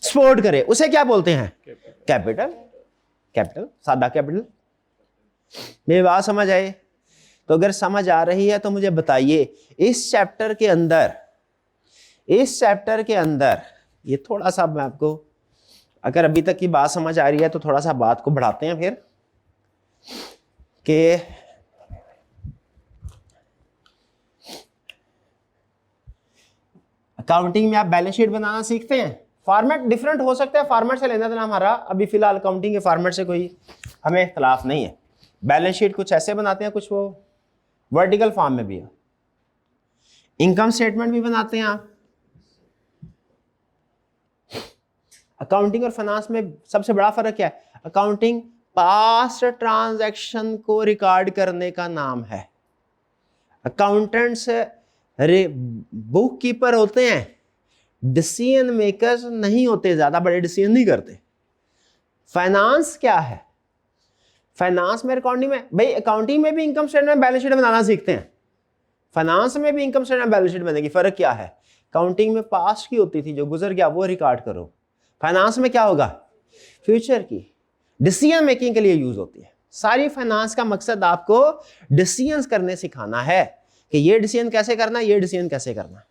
सपोर्ट करे उसे क्या बोलते हैं? कैपिटल। कैपिटल, सादा कैपिटल। मेरी बात समझ आए? तो अगर समझ आ रही है तो मुझे बताइए, इस चैप्टर के अंदर ये थोड़ा सा मैं आपको, अगर अभी तक की बात समझ आ रही है तो थोड़ा सा बात को बढ़ाते हैं फिर, कि अकाउंटिंग में आप बैलेंस शीट बनाना सीखते हैं। फॉर्मेट डिफरेंट हो सकता है, फॉर्मेट से लेना देना हमारा अभी फिलहाल अकाउंटिंग के फॉर्मेट से कोई हमें इख्तलाफ नहीं है। बैलेंस शीट कुछ ऐसे बनाते हैं, कुछ वो वर्टिकल फॉर्म में भी है। इनकम स्टेटमेंट भी बनाते हैं आप। अकाउंटिंग और फाइनेंस में सबसे बड़ा फर्क क्या है? अकाउंटिंग पास्ट ट्रांजैक्शन को रिकॉर्ड करने का नाम है। अकाउंटेंट्स बुक कीपर होते हैं, डिसीजन मेकर्स नहीं होते, ज्यादा बड़े डिसीजन नहीं करते। फाइनेंस क्या है? फाइनेंस में अकाउंटिंग में, भाई अकाउंटिंग में भी इनकम स्टेटमेंट बैलेंस शीट बनाना सीखते हैं, फाइनेंस में भी इनकम स्टेटमेंट बैलेंस शीट बनेगी। फर्क क्या है? अकाउंटिंग में पास्ट की होती थी, जो गुजर गया वो रिकॉर्ड करो। फाइनेंस में क्या होगा? फ्यूचर की, डिसीजन मेकिंग के लिए यूज होती है। सारी फाइनेंस का मकसद आपको डिसीजन करने सिखाना है कि ये डिसीजन कैसे करना, ये डिसीजन कैसे करना।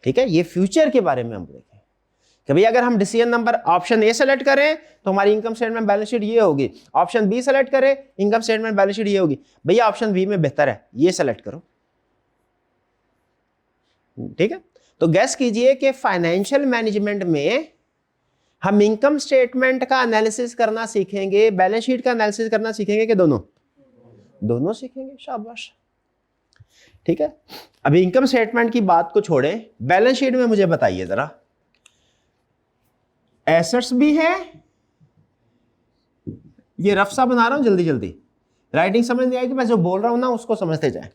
ठीक है, ये फ्यूचर के बारे में हम देखें कि भैया अगर हम decision number option A select करें तो हमारी इनकम स्टेटमेंट बैलेंस शीट ये होगी, ऑप्शन बी सेलेक्ट करें इनकम स्टेटमेंट बैलेंस शीट ये होगी। भैया ऑप्शन बी में बेहतर है, ये सेलेक्ट करो। ठीक है, तो गैस कीजिए कि फाइनेंशियल मैनेजमेंट में हम इनकम स्टेटमेंट का एनालिसिस करना सीखेंगे, बैलेंस शीट का एनालिसिस करना सीखेंगे कि दोनों सीखेंगे। शाबाश। ठीक है, अभी इनकम स्टेटमेंट की बात को छोड़ें, बैलेंस शीट में मुझे बताइए जरा, एसेट्स भी है, ये रफ सा बना रहा हूं जल्दी जल्दी, राइटिंग समझ नहीं आएगी, मैं जो बोल रहा हूं ना उसको समझते जाए।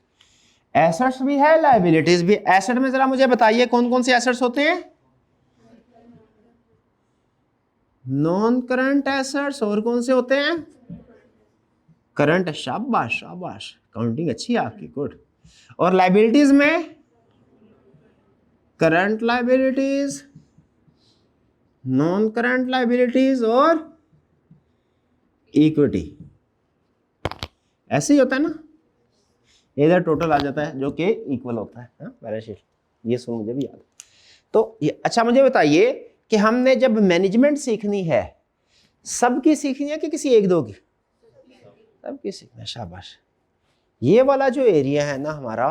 एसेट्स भी है, लायबिलिटीज भी। एसेट में जरा मुझे बताइए कौन कौन से एसेट्स होते हैं? नॉन करंट एसेट्स, और कौन से होते हैं? करंट। शाबाश शाबाश, काउंटिंग अच्छी है आपकी, गुड। और लायबिलिटीज में current liabilities, non current liabilities और इक्विटी। ऐसे ही होता है ना, इधर टोटल आ जाता है जो कि इक्वल होता है बैलेंस शीट। ये सुन मुझे भी याद। तो ये अच्छा, मुझे बताइए कि हमने जब मैनेजमेंट सीखनी है, सबकी सीखनी है कि किसी एक दो की? सबकी सीखना है। शाबाश। ये वाला जो एरिया है ना हमारा,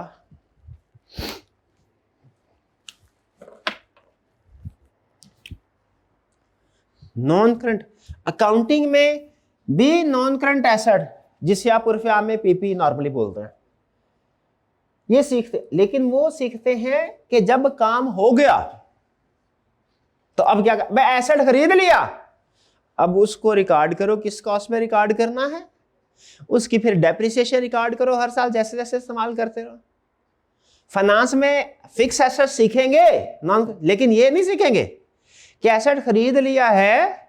नॉन करंट, अकाउंटिंग में भी नॉन करंट एसेट, जिसे आप उर्फ आम में पीपी नॉर्मली बोलते हैं, ये सीखते, लेकिन वो सीखते हैं कि जब काम हो गया तो अब क्या कर, मैं एसेट खरीद लिया, अब उसको रिकॉर्ड करो, किस कॉस्ट में रिकॉर्ड करना है, उसकी फिर डेप्रिसिएशन रिकॉर्ड करो हर साल जैसे जैसे इस्तेमाल करते रहो। फाइनेंस में फिक्स एसेट सीखेंगे नॉन, लेकिन ये नहीं सीखेंगे कि एसेट खरीद लिया है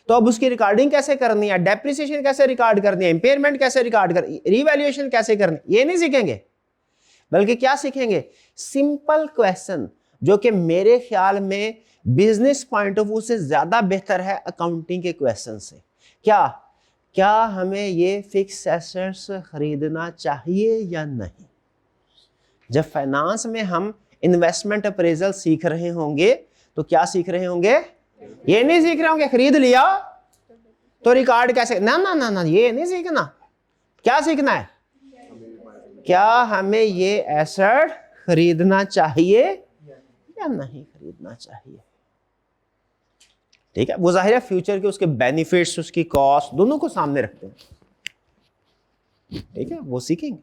तो अब उसकी रिकॉर्डिंग कैसे करनी है, डेप्रिसिएशन कैसे रिकॉर्ड करनी है, इंपेयरमेंट कैसे रिकॉर्ड कर, रिवैल्यूएशन कैसे करनी, ये नहीं सीखेंगे। बल्कि क्या सीखेंगे? सिंपल क्वेश्चन, जो कि मेरे ख्याल में बिजनेस पॉइंट ऑफ व्यू से ज्यादा बेहतर है अकाउंटिंग के क्वेश्चन से। क्या हमें ये फिक्स एसेट्स खरीदना चाहिए या नहीं? जब फाइनेंस में हम इन्वेस्टमेंट अप्रेजल सीख रहे होंगे तो क्या सीख रहे होंगे? ये नहीं सीख रहे होंगे खरीद लिया तो रिकॉर्ड कैसे, ना ना ना ना, ये नहीं सीखना। क्या सीखना है? क्या हमें ये एसेट खरीदना चाहिए या नहीं खरीदना चाहिए? ठीक है, वो जाहिर है फ्यूचर के उसके बेनिफिट्स, उसकी कॉस्ट दोनों को सामने रखते हैं। ठीक है, वो सीखेंगे।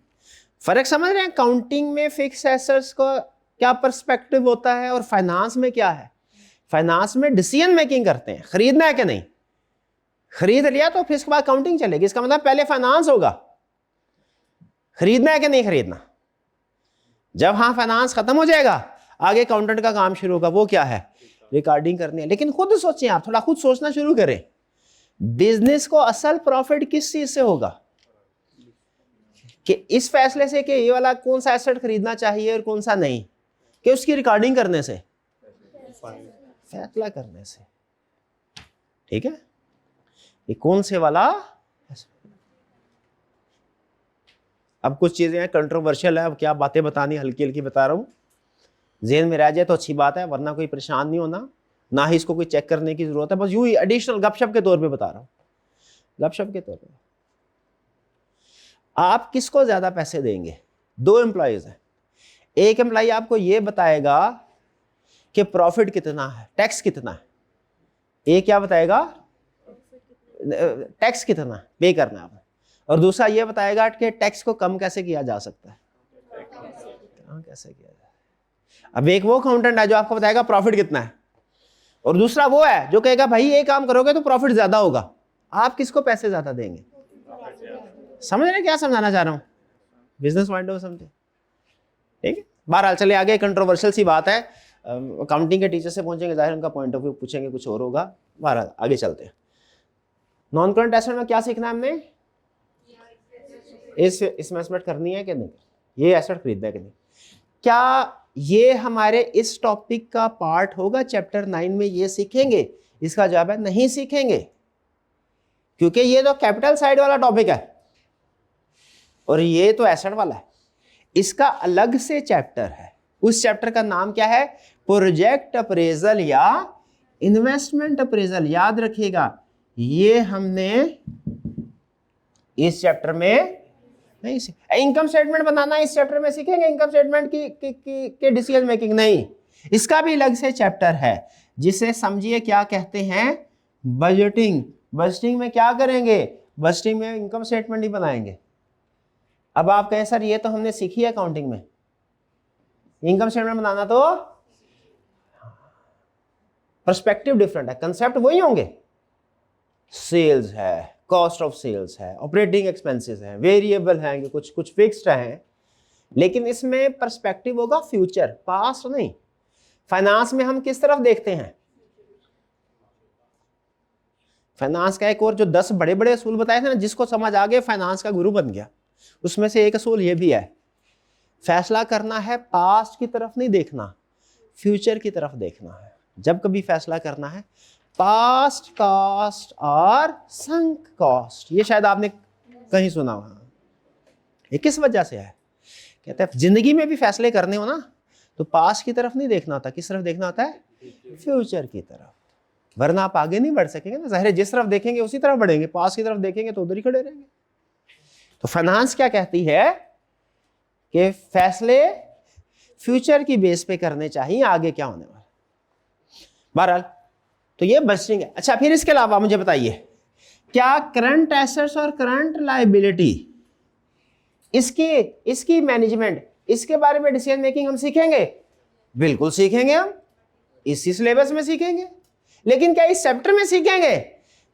फर्क समझ रहे हैं? अकाउंटिंग में फिक्स एसेट्स का क्या पर्सपेक्टिव होता है और फाइनेंस में क्या है? फाइनेंस में डिसीजन मेकिंग करते हैं, खरीदना है कि नहीं, खरीद लिया तो फिर इसके बाद काउंटिंग चलेगी, इसका मतलब पहले फाइनेंस होगा, खरीदना है कि नहीं खरीदना। जब हाँ फाइनेंस खत्म हो जाएगा आगे अकाउंटेंट का काम शुरू होगा, वो क्या है, रिकॉर्डिंग करनी है। लेकिन खुद सोचें, आप थोड़ा खुद सोचना शुरू करें, बिजनेस को असल प्रॉफिट किस चीज से होगा, कि इस फैसले से कि ये वाला कौन सा एसेट खरीदना चाहिए और कौन सा नहीं, कि उसकी रिकॉर्डिंग करने से, फैसला करने से, ठीक है, ये कौन से वाला। अब कुछ चीजें कंट्रोवर्शियल है, अब क्या बातें बतानी हल्की हल्की बता रहा हूं, ज़हन में रह जाए तो अच्छी बात है, वरना कोई परेशान नहीं होना, ना ही इसको कोई चेक करने की जरूरत है, बस यूं ही एडिशनल गपशप के तौर पे बता रहा हूं, गपशप के तौर पे। आप किसको ज्यादा पैसे देंगे, दो एम्प्लॉयज हैं, एक एम्प्लॉय आपको ये बताएगा कि प्रॉफिट कितना है, टैक्स कितना है, एक क्या बताएगा, टैक्स कितना पे करना है, और दूसरा ये बताएगा कि टैक्स को कम कैसे किया जा सकता है, कैसे किया जाए। अब एक वो अकाउंटेंट है जो आपको बताएगा प्रॉफिट कितना है, और दूसरा वो है जो कहेगा भाई ये काम करोगे तो प्रॉफिट ज्यादा होगा। आप किसको पैसे ज्यादा देंगे, समझ रहे क्या समझाना चाह रहा हूं, बिजनेस पॉइंट ऑफ समझे, ठीक है। बहरहाल चले आगे, कंट्रोवर्शियल सी बात है, अकाउंटिंग के टीचर से पहुंचेंगे, जाहिर उनका पॉइंट ऑफ व्यू पूछेंगे, कुछ और होगा। बहरहाल आगे चलते हैं। नॉन करंट एसेट में क्या सीखना है हमने, इस इन्वेस्टमेंट करनी है कि नहीं, ये एसेट खरीदना है कि नहीं, क्या ये हमारे इस टॉपिक का पार्ट होगा, चैप्टर 9 में ये सीखेंगे, इसका जवाब है नहीं सीखेंगे, क्योंकि ये तो कैपिटल साइड वाला टॉपिक है और ये तो एसेट वाला है, इसका अलग से चैप्टर है। उस चैप्टर का नाम क्या है, प्रोजेक्ट अप्रेजल या इन्वेस्टमेंट अप्रेजल। याद रखिएगा, ये हमने इस चैप्टर में नहीं सीखा। इनकम स्टेटमेंट बनाना इस चैप्टर में सीखेंगे, इनकम स्टेटमेंट की डिसीजन मेकिंग नहीं, इसका भी अलग से चैप्टर है, जिसे समझिए क्या कहते हैं, बजटिंग। बजटिंग में क्या करेंगे, बजटिंग में इनकम स्टेटमेंट ही बनाएंगे। अब आप कहें सर ये तो हमने सीखी है अकाउंटिंग में, इनकम स्टेटमेंट बनाना तो पर्सपेक्टिव डिफरेंट है, कंसेप्ट वही होंगे, सेल्स है, कॉस्ट ऑफ सेल्स है, ऑपरेटिंग एक्सपेंसेस है, वेरिएबल हैं, कुछ कुछ फिक्स्ड हैं, लेकिन इसमें पर्सपेक्टिव होगा फ्यूचर, पास्ट नहीं। फाइनेंस में हम किस तरफ देखते हैं, फाइनेंस का एक और जो 10 बड़े बड़े असूल बताए थे ना, जिसको समझ आ गया फाइनेंस का गुरु बन गया, उसमें से एक असूल ये भी है, फैसला करना है पास्ट की तरफ नहीं देखना, फ्यूचर की तरफ देखना है। जब कभी फैसला करना है, पास्ट कॉस्ट और संक कॉस्ट, ये शायद आपने कहीं सुना होगा। ये किस वजह से है, कहते हैं जिंदगी में भी फैसले करने हो ना तो पास्ट की तरफ नहीं देखना होता, किस तरफ देखना होता है, फ्यूचर की तरफ, वरना आप आगे नहीं बढ़ सकेंगे ना। जाहिर है जिस तरफ देखेंगे उसी तरफ बढ़ेंगे, पास्ट की तरफ देखेंगे तो उधर ही खड़े रहेंगे। तो फाइनेंस क्या कहती है कि फैसले फ्यूचर की बेस पे करने चाहिए, आगे क्या होने वाला। बहरहाल तो ये बजटिंग है। अच्छा, फिर इसके अलावा मुझे बताइए, क्या करंट एसेट्स और करंट लायबिलिटी, इसकी मैनेजमेंट, इसके बारे में डिसीजन मेकिंग हम सीखेंगे, बिल्कुल सीखेंगे, हम इसी सिलेबस में सीखेंगे। लेकिन क्या इस चैप्टर में सीखेंगे,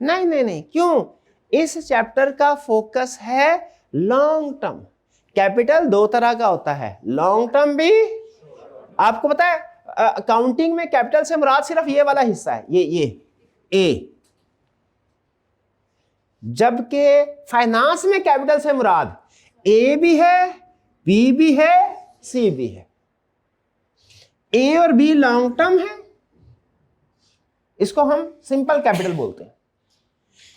नहीं नहीं नहीं। क्यों, इस चैप्टर का फोकस है लॉन्ग टर्म। कैपिटल दो तरह का होता है, लॉन्ग टर्म भी, आपको पता है अकाउंटिंग में कैपिटल से मुराद सिर्फ ये वाला हिस्सा है, ये ए, जबकि फाइनेंस में कैपिटल से मुराद ए भी है, बी भी है, सी भी है। ए और बी लॉन्ग टर्म है, इसको हम सिंपल कैपिटल बोलते हैं।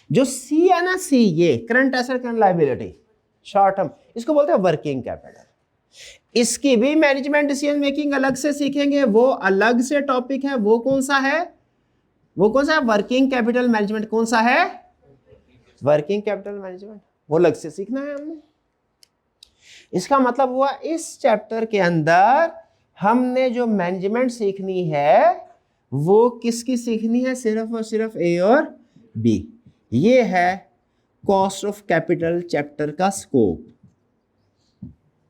जो सी है ना, सी, ये current asset current liability, short term, इसको बोलते हैं वर्किंग कैपिटल। इसकी भी मैनेजमेंट डिसीजन मेकिंग अलग से सीखेंगे, वो अलग से टॉपिक है। वो कौन सा है, वो कौन सा है, वर्किंग कैपिटल मैनेजमेंट। कौन सा है, वर्किंग कैपिटल मैनेजमेंट, वो अलग से सीखना है हमने। इसका मतलब हुआ इस चैप्टर के अंदर हमने जो मैनेजमेंट सीखनी है वो किसकी सीखनी है, सिर्फ और सिर्फ ए और बी। ये है कॉस्ट ऑफ कैपिटल चैप्टर का स्कोप,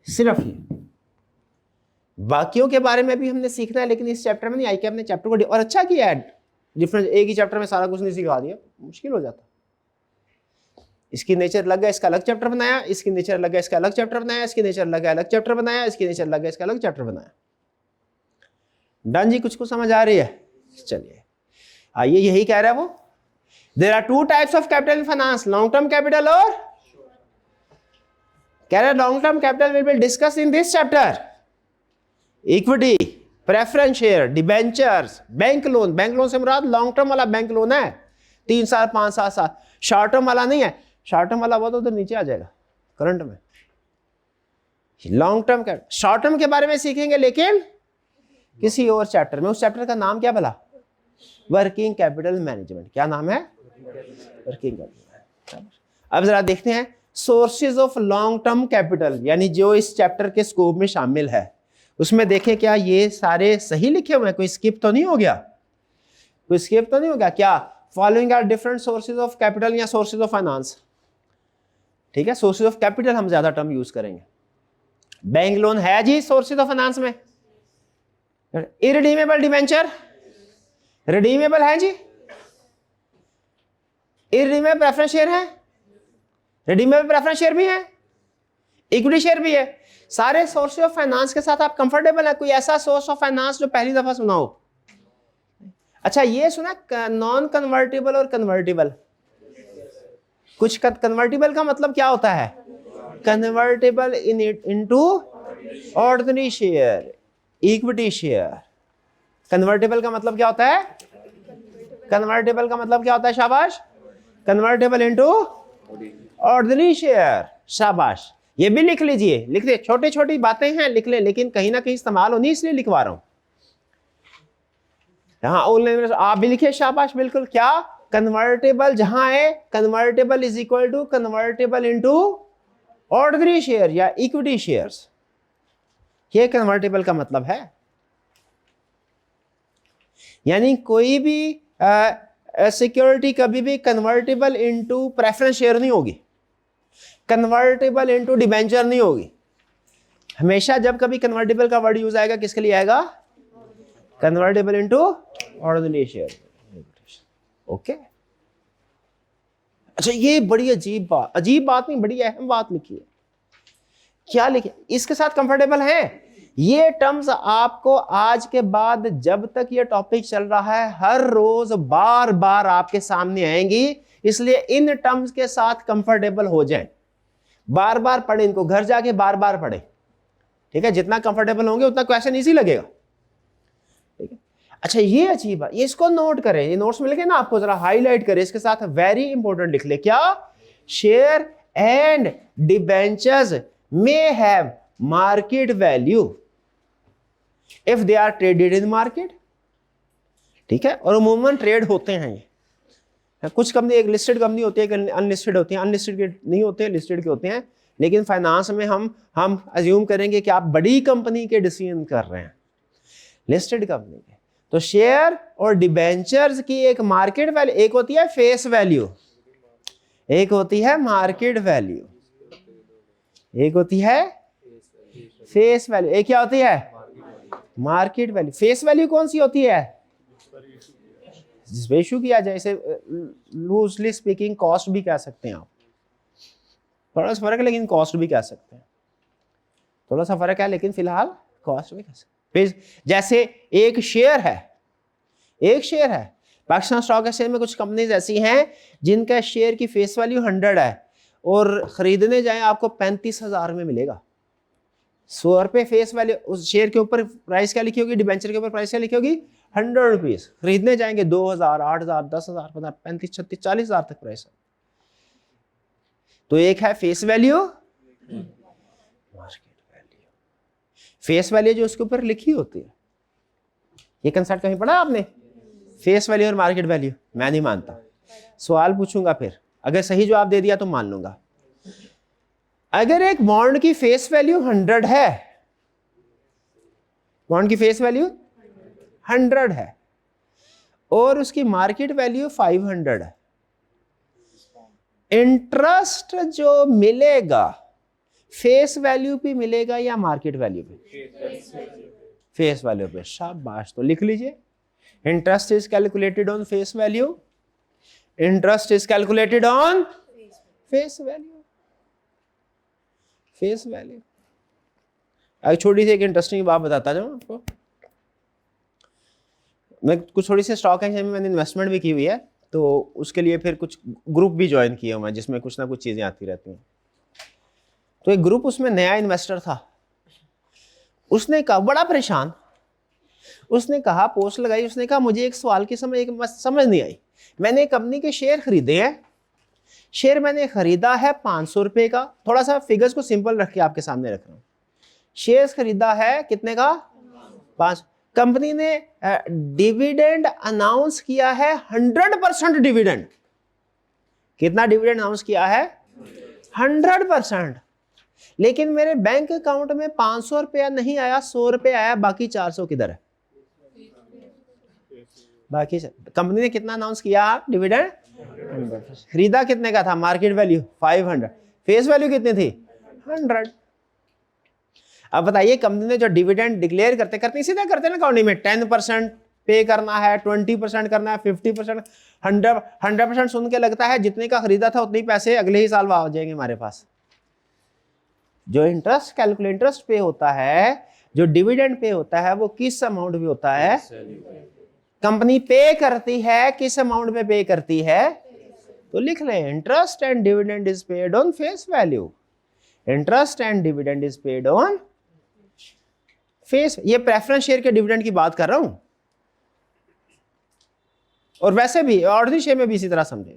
सिर्फ ये। बाकियों के बारे में भी हमने सीखना है, लेकिन इस चैप्टर में नहीं। आई के अपने चैप्टर को और अच्छा किया है, डिफरेंट एक ही चैप्टर में सारा कुछ नहीं सिखा दिया, मुश्किल हो जाता। इसकी नेचर लग गया, इसका अलग चैप्टर बनाया, इसकी नेचर लग गया, इसका अलग चैप्टर बनाया, इसकी नेचर लग गया, अलग चैप्टर बनाया, इसकी नेचर लग गया, इसका अलग चैप्टर बनाया। डन जी, कुछ समझ आ रही है? चलिए आइए, यही कह रहा है वो। There are two types of capital in finance, long term capital और कह रहे long term capital will be discuss in this chapter. Equity, preference share, debentures, bank loan. Bank loan से मुराद लॉन्ग टर्म वाला बैंक लोन है, 3 साल 5 साल 7। Short term वाला नहीं है, शॉर्ट टर्म वाला वो तो उधर नीचे आ जाएगा करंट में। Long term capital, short term के बारे में सीखेंगे लेकिन किसी और चैप्टर में। उस चैप्टर का नाम क्या भला? Working capital management. क्या नाम है? Working capital. अब जरा देखते हैं sources of long term capital, यानी जो इस चैप्टर के स्कोप में शामिल है, उसमें देखें क्या ये सारे सही लिखे हुए हैं, कोई स्किप तो नहीं हो गया? कोई स्किप तो नहीं हो गया? क्या following are different sources of capital या सोर्सेज ऑफ फाइनेंस? ठीक है, सोर्सेज ऑफ कैपिटल हम ज्यादा टर्म यूज करेंगे। बैंक लोन है जी सोर्सेज ऑफ फाइनेंस में। इरिडीमेबल डिवेंचर रिडीमेबल है जी। इरिडीमेबल प्रेफरेंस शेयर है, रिडीमेबल प्रेफरेंस शेयर भी है, इक्विटी शेयर भी है। सारे सोर्स ऑफ फाइनेंस के साथ आप कंफर्टेबल है? कोई ऐसा सोर्स ऑफ फाइनेंस जो पहली दफा सुना हो? अच्छा ये सुना नॉन कन्वर्टेबल और कन्वर्टेबल। कुछ कन्वर्टेबल का मतलब क्या होता है? Convertible into ordinary share, equity share. Convertible का मतलब क्या होता है? कन्वर्टेबल का मतलब क्या होता है? शाबाश, कन्वर्टेबल इनटू ऑर्डिनरी शेयर। शाबाश, ये भी लिख लीजिए, लिख दे। छोटी छोटी बातें हैं, लिख ले, लेकिन कहीं ना कहीं इस्तेमाल होनी इसलिए लिखवा रहा हूं। हाँ ऑनलाइन आप भी लिखिए, शाबाश, बिल्कुल। क्या कन्वर्टेबल जहां है, convertible is equal to convertible into ordinary share या इक्विटी शेयर्स। ये कन्वर्टेबल का मतलब है। यानी कोई भी सिक्योरिटी कभी भी कन्वर्टेबल इनटू प्रेफरेंस शेयर नहीं होगी, कन्वर्टेबल इनटू डिबेंचर नहीं होगी। हमेशा जब कभी कन्वर्टेबल का वर्ड यूज आएगा किसके लिए आएगा? Convertible into ordinary share. Okay, अच्छा ये बड़ी अजीब बात नहीं, बड़ी अहम बात लिखी है। क्या लिखे? इसके साथ कंफर्टेबल है। ये टर्म्स आपको आज के बाद जब तक ये टॉपिक चल रहा है हर रोज बार बार आपके सामने आएंगी, इसलिए इन टर्म्स के साथ कंफर्टेबल हो जाएं। बार बार पढ़े इनको, घर जाके बार बार पढ़े। ठीक है, जितना कंफर्टेबल होंगे उतना क्वेश्चन इजी लगेगा। ठीक है, अच्छा ये अजीब है, ये इसको नोट करें, ये नोट्स में लिखे ना, आपको जरा हाईलाइट करें, इसके साथ वेरी इंपॉर्टेंट लिख ले। क्या? Share and debentures may have market value if they are traded in market. ठीक है, और अमूमन ट्रेड होते हैं ये। कुछ कंपनी, एक लिस्टेड कंपनी होती है, एक अनलिस्टेड होती है। अनलिस्टेड के नहीं होते, लिस्टेड के होते हैं। लेकिन फाइनेंस में हम अज्यूम करेंगे कि आप बड़ी कंपनी के डिसीजन कर रहे हैं, लिस्टेड कंपनी के। तो शेयर और डिबेंचर्स की एक मार्केट वैल्यू, एक होती है फेस वैल्यू, एक होती है मार्केट वैल्यू, एक होती है फेस वैल्यू, एक क्या होती है? Market value. फेस वैल्यू कौन सी होती है? जिस पे इशू किया जाए, इसे लूजली स्पीकिंग कॉस्ट भी कह सकते हैं आप। थोड़ा सा फर्क है, लेकिन कॉस्ट भी कह सकते हैं। थोड़ा सा फर्क है, लेकिन फिलहाल कॉस्ट भी कह सकते हैं। जैसे एक शेयर है, एक शेयर है पाकिस्तान स्टॉक एक्सचेंज में। कुछ कंपनीज ऐसी हैं जिनका शेयर की फेस वैल्यू 100 है और खरीदने जाए आपको 35,000 में मिलेगा। 100 रुपये फेस वैल्यू, उस शेयर के ऊपर प्राइस क्या लिखी होगी? डिबेंचर के ऊपर प्राइस क्या लिखी होगी? 100 रुपीज। खरीदने जाएंगे 2,000, 8,000, 10,000, 15,000, 35,000, 36,000, 40,000 तक प्राइस है। तो एक है face value, market value. Face value जो उसके ऊपर लिखी होती है, ये कंसेप्ट कहीं पढ़ा आपने? फेस वैल्यू और मार्केट वैल्यू। मैं नहीं मानता, सवाल पूछूंगा, फिर अगर सही जवाब दे दिया तो मान लूंगा। अगर एक बॉन्ड की फेस वैल्यू 100 है, बॉन्ड की फेस वैल्यू 100 है और उसकी मार्केट वैल्यू 500 है, इंटरेस्ट जो मिलेगा फेस वैल्यू पे मिलेगा या मार्केट वैल्यू पे? फेस वैल्यू पे। शाबाश, तो लिख लीजिए, interest is calculated on face value. Interest is calculated on face value. Face value. एक छोटी सी एक इंटरेस्टिंग बात बताता जाऊं आपको। मैं कुछ थोड़ी सी स्टॉक एक्सचेंज में मैंने इन्वेस्टमेंट भी की हुई है, तो उसके लिए फिर कुछ ग्रुप भी ज्वाइन किया हुआ है जिसमें कुछ ना कुछ चीजें आती रहती हैं। तो एक ग्रुप, उसमें नया इन्वेस्टर था, उसने कहा, बड़ा परेशान, उसने कहा, पोस्ट लगाई, उसने कहा मुझे एक सवाल की समझ नहीं आई। मैंने कंपनी के शेयर खरीदे हैं, शेयर मैंने खरीदा है 500 रुपए का, थोड़ा सा फिगर्स को सिंपल रख के आपके सामने रख रहा हूं। शेयर खरीदा है कितने का? 5। कंपनी ने डिविडेंड अनाउंस किया है 100% डिविडेंड। कितना डिविडेंड अनाउंस किया है? 100%। लेकिन मेरे बैंक अकाउंट में 500 रुपया नहीं आया, 100 रुपया आया, बाकी 400 किधर है? बाकी कंपनी ने कितना अनाउंस किया डिविडेंड? 100%। खरीदा कितने का था? मार्केट वैल्यू 500, फेस वैल्यू कितनी थी? 100। अब बताइए, कंपनी ने जो डिविडेंड डिक्लेयर करते सीधा करते ना अकाउंटिंग में, 10% पे करना है, 20% करना है, 50%, 100% सुन के लगता है जितने का खरीदा था उतने पैसे अगले ही साल आ जाएंगे हमारे पास। जो इंटरेस्ट कैलकुलेट, इंटरेस्ट पे होता है, जो डिविडेंड पे होता है, वो किस अमाउंट पे होता है? कंपनी पे करती है, किस अमाउंट पे पे करती है? तो लिख लें, interest and dividend is paid on face value. Interest and dividend is paid on face. ये प्रेफरेंस शेयर के डिविडेंड की बात कर रहा हूं, और वैसे भी ऑर्डिनरी शेयर में भी इसी तरह समझे,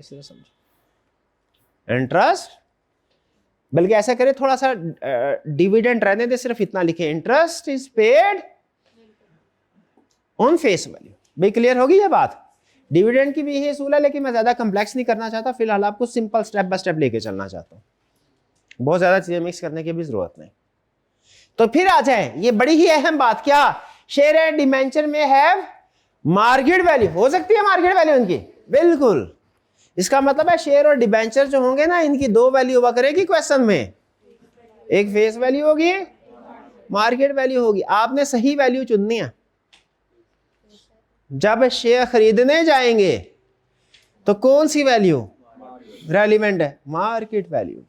इंटरेस्ट, बल्कि ऐसा करें, थोड़ा सा डिविडेंड रहने दे, सिर्फ इतना लिखे, interest is paid on face value. भाई क्लियर होगी ये बात? डिविडेंड की भी यही असूल है, लेकिन मैं ज्यादा कंप्लेक्स नहीं करना चाहता, फिलहाल आपको सिंपल स्टेप बाय स्टेप लेके चलना चाहता हूं, बहुत ज्यादा चीजें मिक्स करने की भी जरूरत नहीं। तो फिर आ जाए, ये बड़ी ही अहम बात, क्या शेयर एंड डिबेंचर में है मार्केट वैल्यू? हो सकती है मार्केट वैल्यू इनकी? बिल्कुल। इसका मतलब है शेयर और डिबेंचर जो होंगे ना, इनकी दो वैल्यू हुआ करेगी क्वेश्चन में, एक फेस वैल्यू होगी, मार्केट वैल्यू होगी। आपने सही वैल्यू चुननी है। जब शेयर खरीदने जाएंगे तो कौन सी वैल्यू रेलिवेंट है? Market value.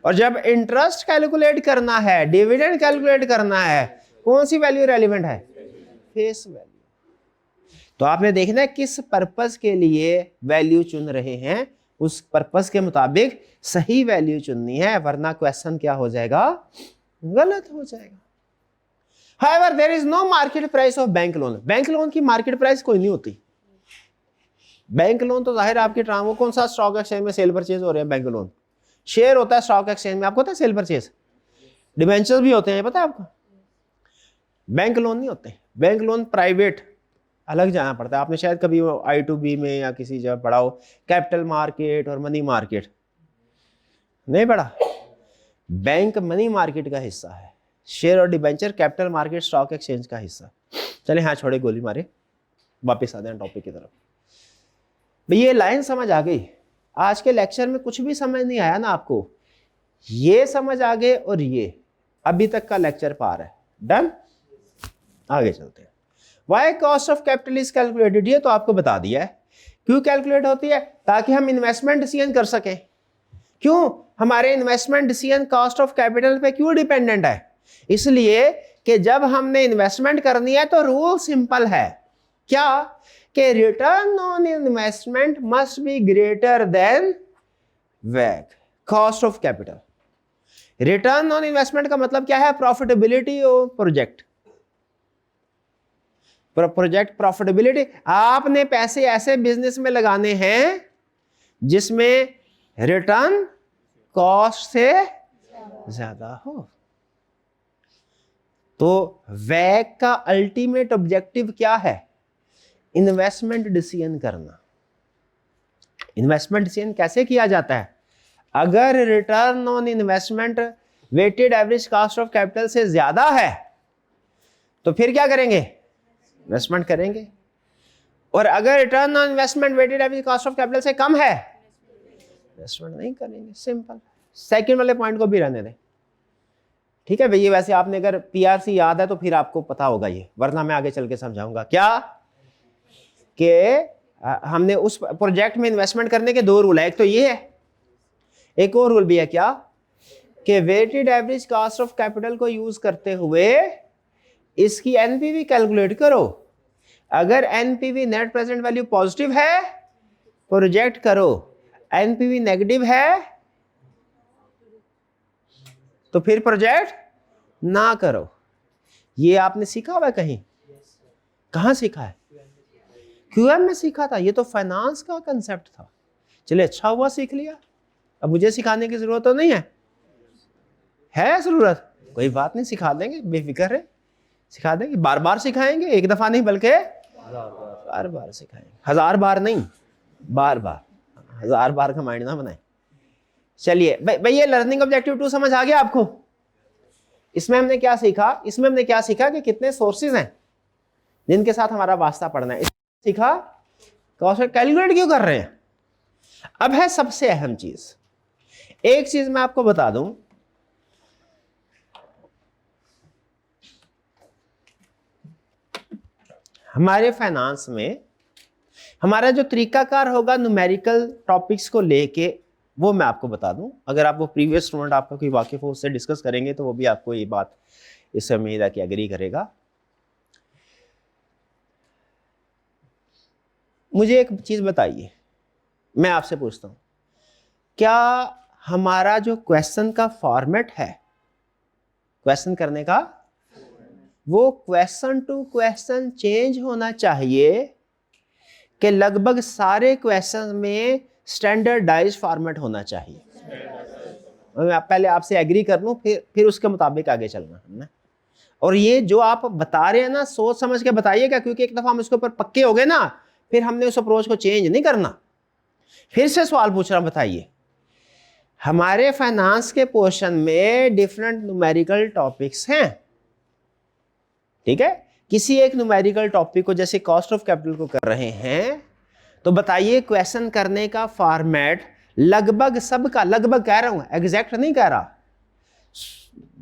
और जब इंटरेस्ट कैलकुलेट करना है, डिविडेंड कैलकुलेट करना है, कौन सी वैल्यू रेलिवेंट है? Face value. तो आपने देखना है किस पर्पस के लिए वैल्यू चुन रहे हैं, उस पर्पस के मुताबिक सही वैल्यू चुननी है, वरना क्वेश्चन क्या हो जाएगा? गलत हो जाएगा। However, there is no market price of bank loan. Bank loan की मार्केट प्राइस कोई नहीं होती। बैंक लोन तो जाहिर आपकी ट्रांसफर, कौन सा स्टॉक एक्सचेंज में सेल परचेज हो रहे हैं? Bank loan. शेयर होता है स्टॉक एक्सचेंज में, आपको पता है सेल परचेज। डिबेंचर्स भी होते हैं, पता है आपको? बैंक लोन नहीं होते। बैंक लोन प्राइवेट, अलग जाना पड़ता है। आपने शायद कभी I2B में या किसी जगह पढ़ा हो, कैपिटल मार्केट और मनी मार्केट, नहीं पढ़ा? बैंक मनी मार्केट का हिस्सा है, शेयर और debenture capital market stock exchange का हिस्सा। चले हाँ, छोड़े गोली मारे, वापस आ जाए टॉपिक की तरफ। भाई ये लाइन समझ आ गई? आज के लेक्चर में कुछ भी समझ नहीं आया ना आपको? ये समझ आ गए और ये अभी तक का लेक्चर पार है। डन? आगे चलते हैं। Why cost of capital is calculated, ये तो आपको बता दिया है। क्यों कैलकुलेट होती है? ताकि हम इन्वेस्टमेंट डिसीजन कर सकें। क्यों? हमारे investment decision cost of capital पे क्यों डिपेंडेंट है? इसलिए कि जब हमने इन्वेस्टमेंट करनी है तो रूल सिंपल है, क्या? कि return on investment must be greater than WACC, cost of capital. Return on investment का मतलब क्या है? Profitability of project. Project profitability, आपने पैसे ऐसे बिजनेस में लगाने हैं जिसमें रिटर्न कॉस्ट से ज्यादा हो। तो WACC का अल्टीमेट ऑब्जेक्टिव क्या है? इन्वेस्टमेंट डिसीजन करना। इन्वेस्टमेंट डिसीजन कैसे किया जाता है? अगर return on investment weighted average cost of capital से ज्यादा है तो फिर क्या करेंगे? इन्वेस्टमेंट करेंगे। और अगर return on investment weighted average cost of capital से कम है, इन्वेस्टमेंट नहीं करेंगे। सिंपल। सेकंड वाले पॉइंट को भी रहने दें। ठीक है भैया, वैसे आपने अगर पीआरसी याद है तो फिर आपको पता होगा ये, वरना मैं आगे चल के समझाऊंगा क्या कि हमने उस प्रोजेक्ट में इन्वेस्टमेंट करने के दो रूल है। एक तो ये है, एक और रूल भी है क्या कि weighted average cost of capital को यूज करते हुए इसकी एनपीवी कैलकुलेट करो। अगर NPV net present value positive है प्रोजेक्ट करो, एनपीवी नेगेटिव है तो फिर प्रोजेक्ट ना करो। ये आपने सीखा हुआ है कहीं? कहां सीखा है? क्यूएम में सीखा था। ये तो फाइनेंस का कंसेप्ट था। चलिए अच्छा हुआ सीख लिया, अब मुझे सिखाने की जरूरत तो नहीं है जरूरत? कोई बात नहीं, सिखा देंगे, बेफिक्र है, सिखा देंगे। बार बार सिखाएंगे, एक दफा नहीं बल्कि बार बार सिखाएंगे। 1000 बार नहीं, बार बार। 1000 बार का माइंड ना बनाए। चलिए भाई, ये लर्निंग ऑब्जेक्टिव 2 समझ आ गया आपको? इसमें हमने क्या सीखा? इसमें हमने क्या सीखा कि कितने सोर्सेज हैं जिनके साथ हमारा वास्ता पड़ना है। सीखा कॉस्ट कैलकुलेट क्यों कर रहे हैं। अब है सबसे अहम चीज, एक चीज मैं आपको बता दूं, हमारे फाइनेंस में हमारा जो तरीकाकार होगा न्यूमेरिकल टॉपिक्स को लेके, वो मैं आपको बता दूं। अगर आप वो प्रीवियस स्टूडेंट आपका कोई वाकिफ हो, उससे डिस्कस करेंगे तो वो भी आपको ये बात, इससे उम्मीद है कि एग्री करेगा। मुझे एक चीज बताइए, मैं आपसे पूछता हूं, क्या हमारा जो क्वेश्चन का फॉर्मेट है, क्वेश्चन करने का, वो क्वेश्चन टू क्वेश्चन चेंज होना चाहिए कि लगभग सारे क्वेश्चन में स्टैंडर्डाइज फॉर्मेट होना चाहिए? मैं पहले आपसे एग्री कर लूं, फिर उसके मुताबिक आगे चलना है। और ये जो आप बता रहे हैं ना, सोच समझ के बताइएगा, क्योंकि एक दफा हम इसके ऊपर पक्के हो गए ना, फिर हमने उस अप्रोच को चेंज नहीं करना। फिर से सवाल पूछ रहा हूं, बताइए, हमारे फाइनेंस के पोर्शन में डिफरेंट न्यूमेरिकल टॉपिक्स हैं, ठीक है? किसी एक न्यूमेरिकल टॉपिक को, जैसे कॉस्ट ऑफ कैपिटल को कर रहे हैं, तो बताइए क्वेश्चन करने का फॉर्मेट लगभग सबका, लगभग कह रहा हूं, एग्जैक्ट नहीं कह रहा,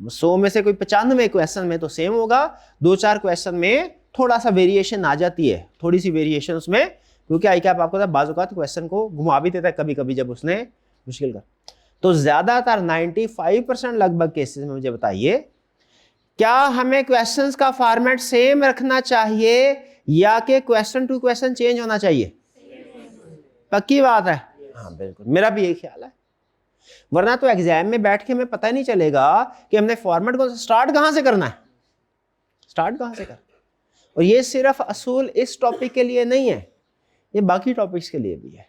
100 में से कोई 95 क्वेश्चन में तो सेम होगा, 2-4 क्वेश्चन में थोड़ा सा वेरिएशन आ जाती है, थोड़ी सी वेरिएशन उसमें, क्योंकि आई कैप आपको बाज़ औक़ात क्वेश्चन को घुमा भी देता है कभी कभी जब उसने मुश्किल कर। तो ज्यादातर 95% लगभग केसेस में मुझे बताइए, क्या हमें क्वेश्चंस का फॉर्मेट सेम रखना चाहिए या कि क्वेश्चन टू क्वेश्चन चेंज होना चाहिए? पक्की बात है? हाँ बिल्कुल, मेरा भी यही ख्याल है। वरना तो एग्जाम में बैठ के हमें पता ही नहीं चलेगा कि हमने फॉर्मेट को स्टार्ट कहां से करना है, स्टार्ट कहां से करना। और ये सिर्फ असूल इस टॉपिक के लिए नहीं है, ये बाकी टॉपिक्स के लिए भी है।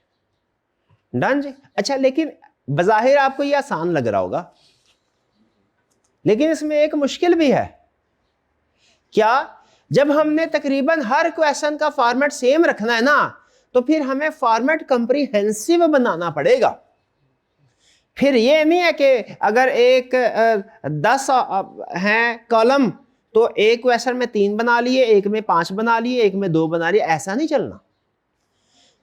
डन जी? अच्छा, लेकिन बज़ाहिर आपको ये आसान लग रहा होगा, लेकिन इसमें एक मुश्किल भी है। क्या? जब हमने तकरीबन हर क्वेश्चन का फॉर्मेट सेम रखना है ना, तो फिर हमें फॉर्मेट कंप्रीहेंसिव बनाना पड़ेगा। फिर ये नहीं है कि अगर एक 10 हैं कॉलम, तो एक क्वेश्चन में 3 बना लिए, एक में 5 बना लिए, एक में 2 बना लिए, ऐसा नहीं चलना।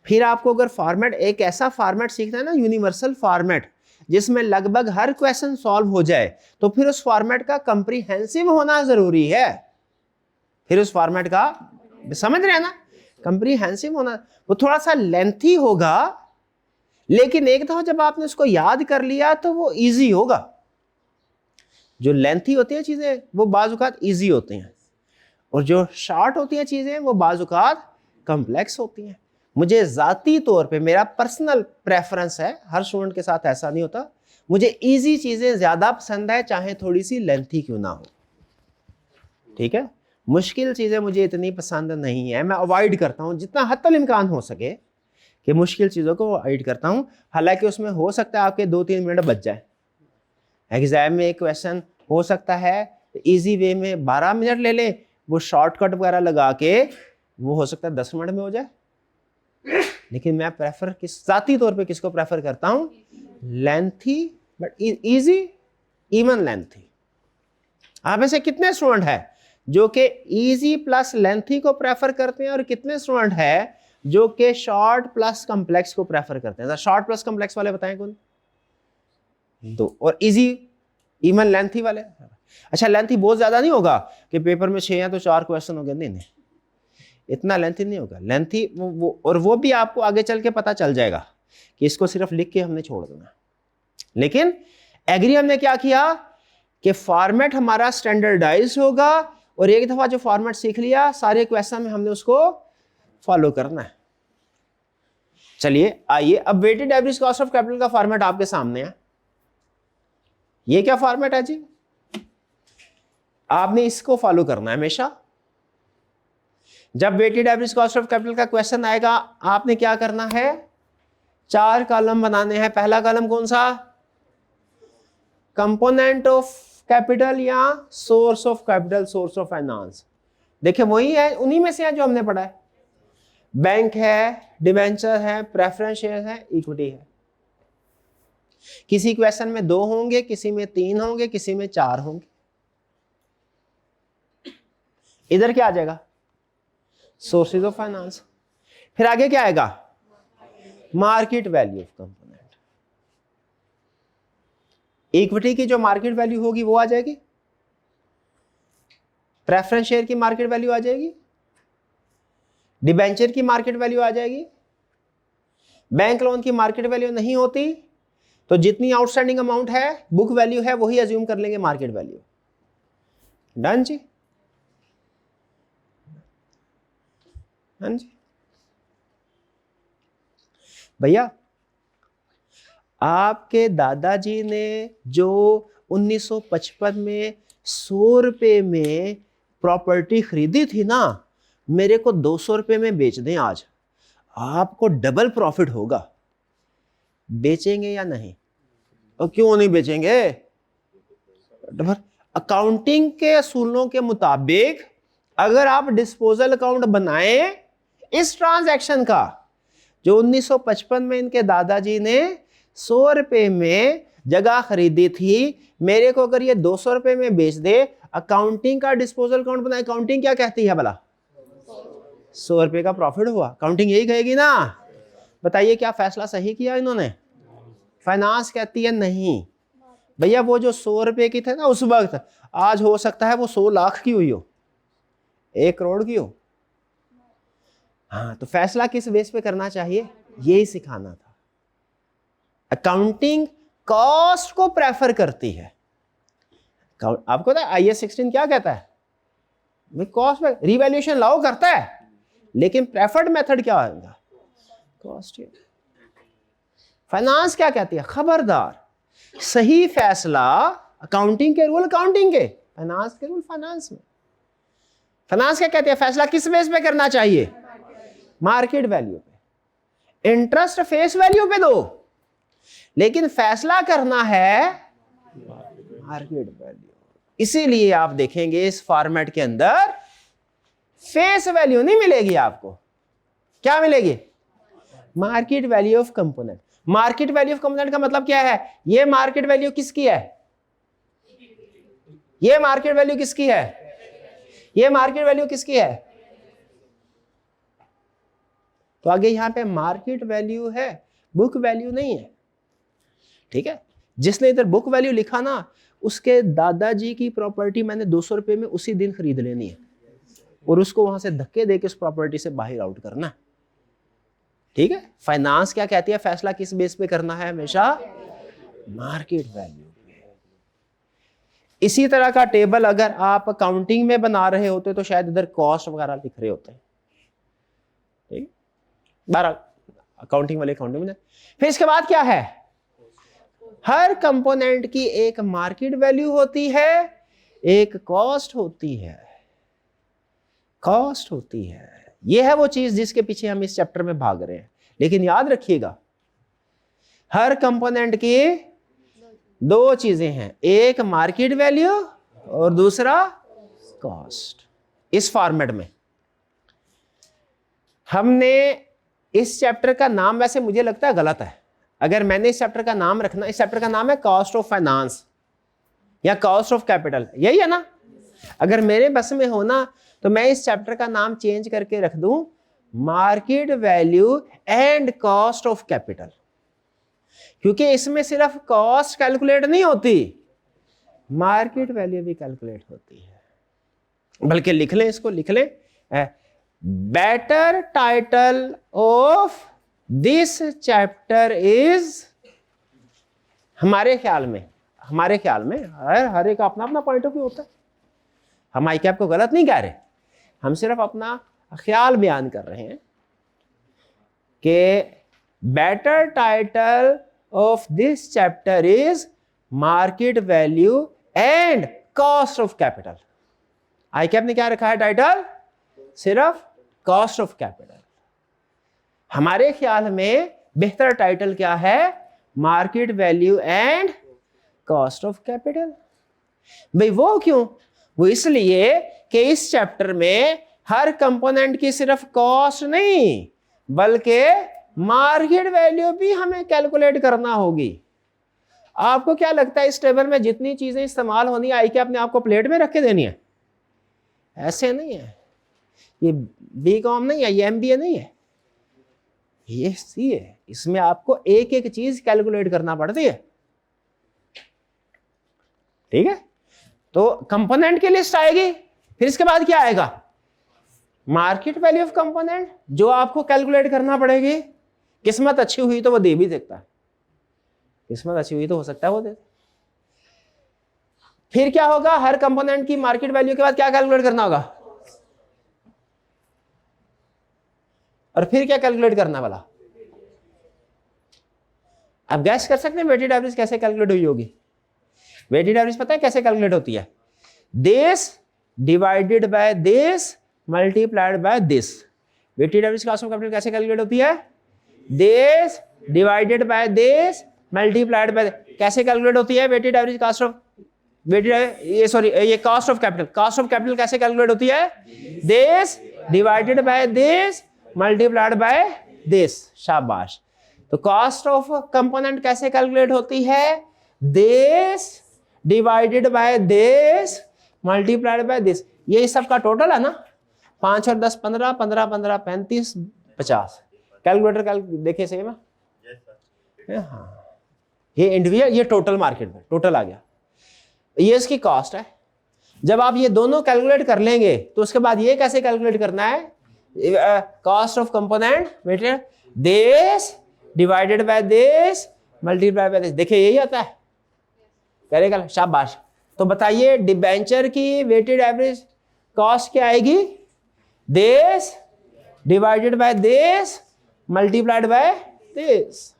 फिर आपको अगर फॉर्मेट, एक ऐसा फॉर्मेट सीखना है ना, यूनिवर्सल फॉर्मेट, जिसमें लगभग हर क्वेश्चन सॉल्व हो जाए, तो फिर उस फॉर्मेट का कंप्रीहेंसिव होना जरूरी है। फिर उस फॉर्मेट का, समझ रहे हैं ना, कंप्रीहेंसिव होना। वो थोड़ा सा लेंथी होगा, लेकिन एक दफा जब आपने उसको याद कर लिया तो वो इजी होगा। जो लेंथी होती है चीजें वो बाजुकात इजी होती हैं, और जो शॉर्ट होती हैं चीजें वो बाजुकात कॉम्प्लेक्स होती हैं। मुझे ज़ाती तौर पे, मेरा पर्सनल प्रेफरेंस है, हर स्टूडेंट के साथ ऐसा नहीं होता, मुझे इजी चीज़ें ज़्यादा पसंद है, चाहे थोड़ी सी लेंथी क्यों ना हो, ठीक है? मुश्किल चीज़ें मुझे इतनी पसंद नहीं है, मैं अवॉइड करता हूँ जितना हद तक इम्कान हो सके कि मुश्किल चीज़ों को अवॉइड करता हूँ। हालांकि उसमें हो सकता है आपके 2-3 मिनट बच जाए। एग्जाम में एक क्वेश्चन हो सकता है ईजी वे में 12 मिनट ले ले, वो शॉर्टकट वगैरह लगा के वो हो सकता है 10 मिनट में हो जाए। लेकिन मैं प्रेफर ज़ाती तौर पे किसको प्रेफर करता हूं? Lengthy but easy, even lengthy. आप में से कितने स्टूडेंट हैं जो कि इजी प्लस लेंथी को प्रेफर करते हैं, और कितने स्टूडेंट हैं जो कि शॉर्ट प्लस कॉम्प्लेक्स को प्रेफर करते हैं? शॉर्ट प्लस कॉम्प्लेक्स वाले बताएं कौन? 2। और इजी इवन लेंथी वाले? अच्छा लेंथी बहुत ज्यादा नहीं होगा कि पेपर में 6 या तो 4 क्वेश्चन हो गए, नहीं नहीं, इतना लेंथी नहीं होगा। लेंथी वो भी आपको आगे चल के पता चल जाएगा कि इसको सिर्फ लिख के हमने छोड़ देना। लेकिन एग्री हमने क्या किया कि फॉर्मेट हमारा स्टैंडर्डाइज होगा, और एक दफा जो फॉर्मेट सीख लिया सारे क्वेश्चन में हमने उसको फॉलो करना है। चलिए आइए, अब weighted average cost of capital का फॉर्मेट आपके सामने है। ये क्या फॉर्मेट है जी? आपने इसको फॉलो करना है हमेशा। जब weighted average cost of capital का क्वेश्चन आएगा आपने क्या करना है, 4 कॉलम बनाने हैं। पहला कॉलम कौन सा? कंपोनेंट ऑफ कैपिटल या source of capital, source of finance. देखिए वही है, उन्हीं में से है जो हमने पढ़ा है। बैंक है, डिबेंचर है, प्रेफरेंस शेयर है, इक्विटी है। किसी क्वेश्चन में 2 होंगे, किसी में 3 होंगे, किसी में 4 होंगे। इधर क्या आ जाएगा? Sources of finance. फिर आगे क्या आएगा? Market value of component. Equity की जो मार्केट वैल्यू होगी वो आ जाएगी, प्रेफरेंस शेयर की मार्केट वैल्यू आ जाएगी, डिबेंचर की मार्केट वैल्यू आ जाएगी। बैंक लोन की मार्केट वैल्यू नहीं होती तो जितनी आउटस्टैंडिंग अमाउंट है, बुक वैल्यू है, वही अज्यूम कर लेंगे मार्केट वैल्यू। डन जी? डन जी? भैया आपके दादाजी ने जो 1955 में 100 रुपए में प्रॉपर्टी खरीदी थी ना, मेरे को 200 रुपए में बेच दें आज, आपको डबल प्रॉफिट होगा। बेचेंगे या नहीं? और क्यों नहीं बेचेंगे? अकाउंटिंग के असूलों के मुताबिक अगर आप डिस्पोजल अकाउंट बनाएं इस ट्रांजैक्शन का, जो 1955 में इनके दादाजी ने 100 रुपए में जगह खरीदी थी, मेरे को अगर ये 200 रुपए में बेच दे, अकाउंटिंग का डिस्पोजल अकाउंट बनाए, अकाउंटिंग क्या कहती है भला? 100 रुपए का प्रॉफिट हुआ, अकाउंटिंग यही कहेगी ना। बताइए क्या फैसला सही किया इन्होंने? फाइनेंस कहती है नहीं भैया, वो जो 100 रुपए की थे ना उस वक्त, आज हो सकता है वो 100 लाख की हुई हो, 1 करोड़ की हो। हाँ, तो फैसला किस बेस पे करना चाहिए, यही सिखाना था। अकाउंटिंग कॉस्ट को प्रेफर करती है। आपको पता है IAS 16 क्या कहता है? कॉस्ट में रिवैल्यूएशन लाओ करता है, लेकिन प्रेफर्ड मेथड क्या होगा? कॉस्ट। फाइनेंस क्या कहती है? खबरदार, सही फैसला अकाउंटिंग के रूल अकाउंटिंग के, फाइनेंस के रूल फाइनेंस में। फाइनेंस क्या कहती है? फैसला किस बेस पे करना चाहिए? मार्केट वैल्यू पे। इंटरेस्ट फेस वैल्यू पे दो, लेकिन फैसला करना है मार्केट वैल्यू। इसीलिए आप देखेंगे इस फॉर्मेट के अंदर फेस वैल्यू नहीं मिलेगी आपको। क्या मिलेगी? Market value of component. Market value of component का मतलब क्या है? ये मार्केट वैल्यू किसकी है? ये मार्केट वैल्यू किसकी है? ये मार्केट वैल्यू किसकी है? तो आगे यहां पे मार्केट वैल्यू है, बुक वैल्यू नहीं है। ठीक है, जिसने इधर बुक वैल्यू लिखा ना, उसके दादाजी की प्रॉपर्टी मैंने 200 रुपए में उसी दिन खरीद लेनी है और उसको वहां से धक्के देके उस प्रॉपर्टी से बाहर आउट करना। ठीक है, फाइनेंस क्या कहती है? फैसला किस बेस पे करना है? हमेशा मार्केट वैल्यू पे। इसी तरह का टेबल अगर आप अकाउंटिंग में बना रहे होते तो शायद इधर कॉस्ट वगैरह लिख रहे होते हैं। ठीक, 12 अकाउंटिंग वाले अकाउंटिंग में। फिर इसके बाद क्या है? हर कंपोनेंट की एक मार्केट वैल्यू होती है, एक कॉस्ट होती है। कॉस्ट होती है, यह है वो चीज जिसके पीछे हम इस चैप्टर में भाग रहे हैं। लेकिन याद रखिएगा, हर कंपोनेंट की 2 चीजें हैं, एक मार्केट वैल्यू और दूसरा कॉस्ट। इस फॉर्मेट में हमने इस चैप्टर का नाम, वैसे मुझे लगता है गलत है, अगर मैंने इस चैप्टर का नाम रखना, इस चैप्टर का नाम है कॉस्ट ऑफ फाइनेंस या कॉस्ट ऑफ कैपिटल, यही है ना? अगर मेरे बस में हो ना तो मैं इस चैप्टर का नाम चेंज करके रख दूं market value and cost of capital, क्योंकि इसमें सिर्फ कॉस्ट कैलकुलेट नहीं होती, मार्केट वैल्यू भी कैलकुलेट होती है। बल्कि लिख लें, इसको लिख लें, better title of this chapter is, हमारे ख्याल में हर एक अपना अपना पॉइंट ऑफ व्यू होता है। हम आई कैप को गलत नहीं कह रहे, हम सिर्फ अपना ख्याल बयान कर रहे हैं कि better title of this chapter is market value and cost of capital. I cap ने क्या रखा है टाइटल? सिर्फ कॉस्ट ऑफ कैपिटल। हमारे ख्याल में बेहतर टाइटल क्या है? Market value and cost of capital. भाई वो क्यों? वो इसलिए कि इस चैप्टर में हर कंपोनेंट की सिर्फ कॉस्ट नहीं बल्कि मार्केट वैल्यू भी हमें कैलकुलेट करना होगी। आपको क्या लगता है इस टेबल में जितनी चीजें इस्तेमाल होनी आई क्या अपने आप को प्लेट में रख के देनी है? ऐसे नहीं है। ये बीकॉम नहीं है, ये एमबीए नहीं है, ये सी है। इसमें आपको एक एक चीज कैलकुलेट करना पड़ती है। ठीक है, तो कंपोनेंट की लिस्ट आएगी, फिर इसके बाद क्या आएगा? मार्केट वैल्यू ऑफ कंपोनेंट, जो आपको कैलकुलेट करना पड़ेगी। किस्मत अच्छी हुई तो वो दे भी सकता है, किस्मत अच्छी हुई तो हो सकता है वो दे। फिर क्या होगा? हर कंपोनेंट की मार्केट वैल्यू के बाद क्या कैलकुलेट करना होगा? और फिर क्या कैलकुलेट करना वाला? आप गैस कर सकते हैं वेटेड एवरेज कैसे कैलकुलेट हुई होगी? वेटेड एवरेज पता है कैसे कैलकुलेट होती है? This divided by this multiplied by this. Weighted average cost of capital कैसे कैलकुलेट होती है? This divided by this multiplied by, कैसे कैलकुलेट होती है वेटेड एवरेज कॉस्ट ऑफ ये cost of capital. Cost of capital कैसे कैलकुलेट होती है? This divided by this multiplied by this. शाबाश। तो कॉस्ट ऑफ कंपोनेंट कैसे कैलकुलेट होती है? This divided by this multiplied by this. ये सब का टोटल है ना, 5 और 10 15, 15 15 35 50। कैलकुलेटर देखिए सही में। हाँ, ये इंडिविजुअल, ये टोटल मार्केट में टोटल आ गया, ये इसकी कॉस्ट है। जब आप ये दोनों कैलकुलेट कर लेंगे तो उसके बाद ये कैसे कैलकुलेट करना है? Cost of component weighted this divided by this multiply by this. देखिए यही आता है, करेगा। शाबाश। तो बताइए डिबेंचर की वेटेड एवरेज कॉस्ट क्या आएगी? This divided by this multiplied by this.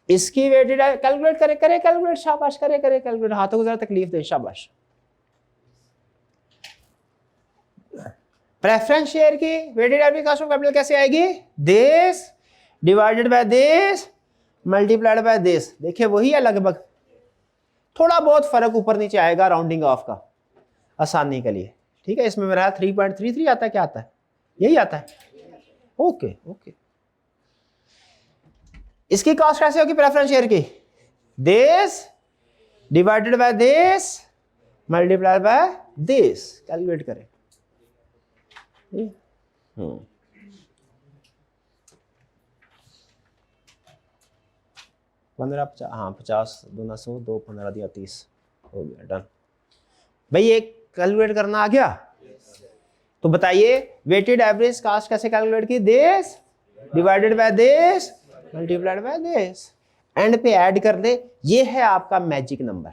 इसकी वेटेड कैलकुलेट करे कैलकुलेट। शाबाश, करे कैलकुलेट। हाथों को जरा तकलीफ दे। शाबाश। प्रेफरेंस शेयर की weighted average cost of capital कैसे आएगी? This divided by this multiplied by this. देखिए वही है लगभग, थोड़ा बहुत फर्क ऊपर नीचे आएगा राउंडिंग ऑफ का आसानी के लिए। ठीक है, इसमें मेरा 3.33 आता है, क्या आता है? यही आता है। Okay okay. इसकी कॉस्ट कैसे होगी प्रेफरेंस शेयर की? This divided by this multiplied by this. Calculate करें। 15 हाँ 50 दूना 100 2 15 दिया 30 हो गया। डन भाई, एक कैलकुलेट करना आ गया। तो बताइए वेटेड एवरेज कास्ट कैसे कैलकुलेट की? This divided by this multiplied by this. And पे ऐड कर दे। ये है आपका मैजिक नंबर।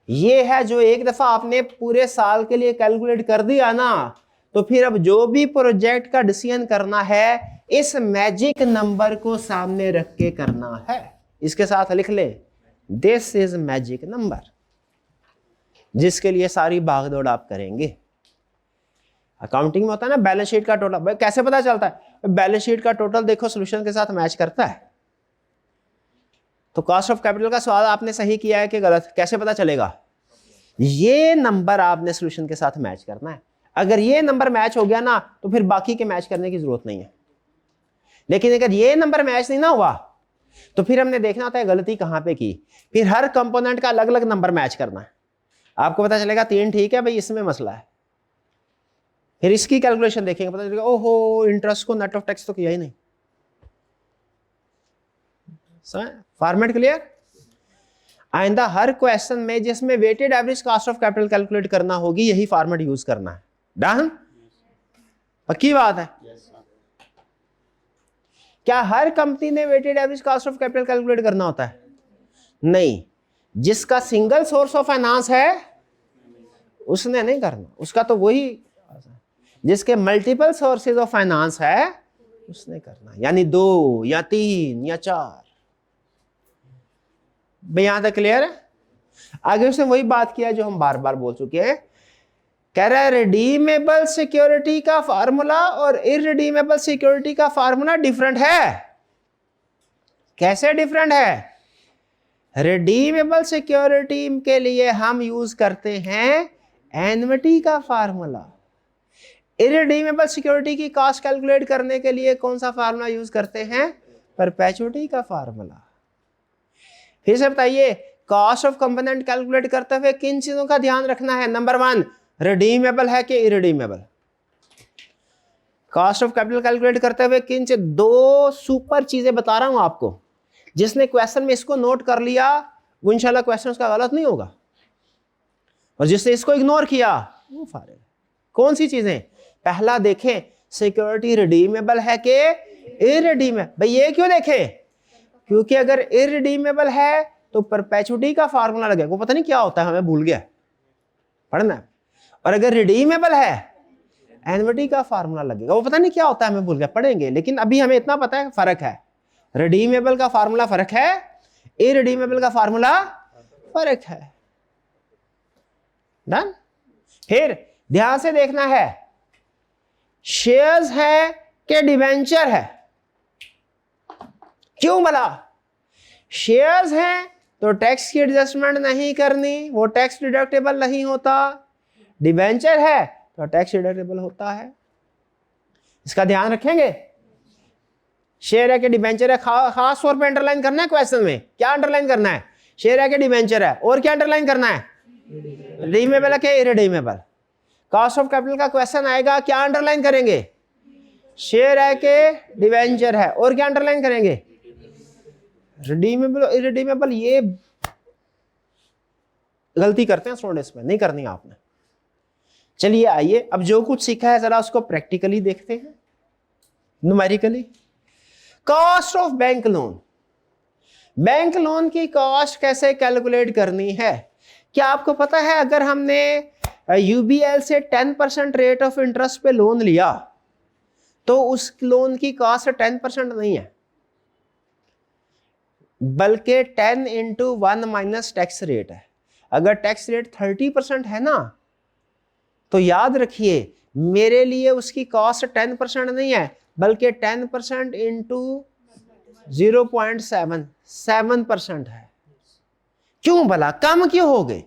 ये है जो एक दफा आपने पूरे साल के लिए कैलकुलेट कर दिया ना, तो फिर अब जो भी प्रोजेक्ट का डिसीजन करना है इस मैजिक नंबर को सामने रख के करना है। इसके साथ लिख ले, दिस इज मैजिक नंबर, जिसके लिए सारी भागदौड़ आप करेंगे। अकाउंटिंग में होता है ना बैलेंस शीट का टोटल, कैसे पता चलता है? बैलेंस शीट का टोटल देखो सोल्यूशन के साथ मैच करता है। तो कॉस्ट ऑफ कैपिटल का सवाल आपने सही किया है कि गलत, कैसे पता चलेगा? ये नंबर आपने सोल्यूशन के साथ मैच करना है। अगर ये नंबर मैच हो गया ना तो फिर बाकी के मैच करने की जरूरत नहीं है। लेकिन अगर ये नंबर मैच नहीं ना हुआ तो फिर हमने देखना होता है गलती कहां पे की। फिर हर कंपोनेंट का अलग अलग नंबर मैच करना है। आपको पता चलेगा 3 ठीक है भाई, इसमें मसला है। फिर इसकी कैलकुलेशन देखेंगे, पता चलेगा ओहो इंटरेस्ट को नेट ऑफ टैक्स तो किया ही नहीं। Format clear? आइंदा हर क्वेश्चन में जिसमें weighted average cost of capital calculate करना होगी यही फॉर्मेट यूज करना है। डन? पक्की बात है? क्या हर कंपनी ने weighted average cost of capital calculate करना होता है? नहीं। जिसका सिंगल सोर्स ऑफ फाइनेंस है उसने नहीं करना, उसका तो वही, जिसके मल्टीपल सोर्सेज ऑफ फाइनेंस है उसने करना, यानी 2 या 3 या 4। भाई यहां तक क्लियर है? आगे उसने वही बात किया जो हम बार बार बोल चुके हैं, कह रहा है रिडीमेबल सिक्योरिटी का फार्मूला और इररिडीमेबल सिक्योरिटी का फार्मूला डिफरेंट है। कैसे डिफरेंट है? रिडीमेबल सिक्योरिटी के लिए हम यूज करते हैं एन्युटी का फार्मूला, इररिडीमेबल सिक्योरिटी की कॉस्ट कैलकुलेट करने के लिए कौन सा फार्मूला यूज करते हैं? परपेचुइटी का फार्मूला। फिर से बताइए, कॉस्ट ऑफ कंपोनेंट कैलकुलेट करते हुए किन चीजों का ध्यान रखना है? नंबर 1, रिडीमेबल है कि irredeemable. Cost of capital calculate करते हुए किन से 2 सुपर चीजें बता रहा हूं आपको, जिसने क्वेश्चन में इसको नोट कर लिया वो इंशाल्लाह क्वेश्चन उसका गलत नहीं होगा, और जिसने इसको इग्नोर किया वो फारिग। कौन सी चीजें? पहला देखें, सिक्योरिटी रिडीमेबल है कि इररिडीमेबल। भाई ये क्यों देखें? क्योंकि अगर इररिडीमेबल है तो परपेचुइटी का फार्मूला लगेगा, वो पता नहीं क्या होता है, हमें भूल गया पढ़ना है। और अगर रिडीमेबल है एन्युटी का फार्मूला लगेगा, वो पता नहीं क्या होता है, हमें भूल गया, पढ़ेंगे। लेकिन अभी हमें इतना पता है फर्क है, रिडीमेबल का फार्मूला फर्क है, इररिडीमेबल का फार्मूला फर्क है। डन? फिर ध्यान से देखना है, शेयर्स है कि डिवेंचर है? क्यों भला? शेयर्स हैं तो टैक्स की एडजस्टमेंट नहीं करनी, वो टैक्स डिडक्टेबल नहीं होता। डिवेंचर है तो टैक्स डिडक्टेबल होता है, इसका ध्यान रखेंगे। शेयर है कि डिवेंचर है, खास तौर पे अंडरलाइन करना है क्वेश्चन में। क्या अंडरलाइन करना है? शेयर है कि डिवेंचर है, और क्या अंडरलाइन करना है? रिडीमेबल है कि इररिडीमेबल। कॉस्ट ऑफ कैपिटल का क्वेश्चन आएगा, क्या अंडरलाइन करेंगे? शेयर है कि डिवेंचर है, और क्या अंडरलाइन करेंगे? Redeemable irredeemable. ये गलती करते हैं स्टूडेंट्स में, नहीं करनी आपने। चलिए आइए, अब जो कुछ सीखा है जरा उसको प्रैक्टिकली देखते हैं, numerically. Cost of bank loan, bank loan की कॉस्ट कैसे कैलकुलेट करनी है? क्या आपको पता है अगर हमने यूबीएल से 10% रेट ऑफ इंटरेस्ट पे लोन लिया तो उस लोन की कॉस्ट 10% नहीं है, बल्कि 10 × 1 माइनस टैक्स रेट है। अगर टैक्स रेट 30% है ना, तो याद रखिए मेरे लिए उसकी कॉस्ट 10% नहीं है, बल्कि 10% × 0.7 7% है। क्यों भला? कम क्यों हो गए?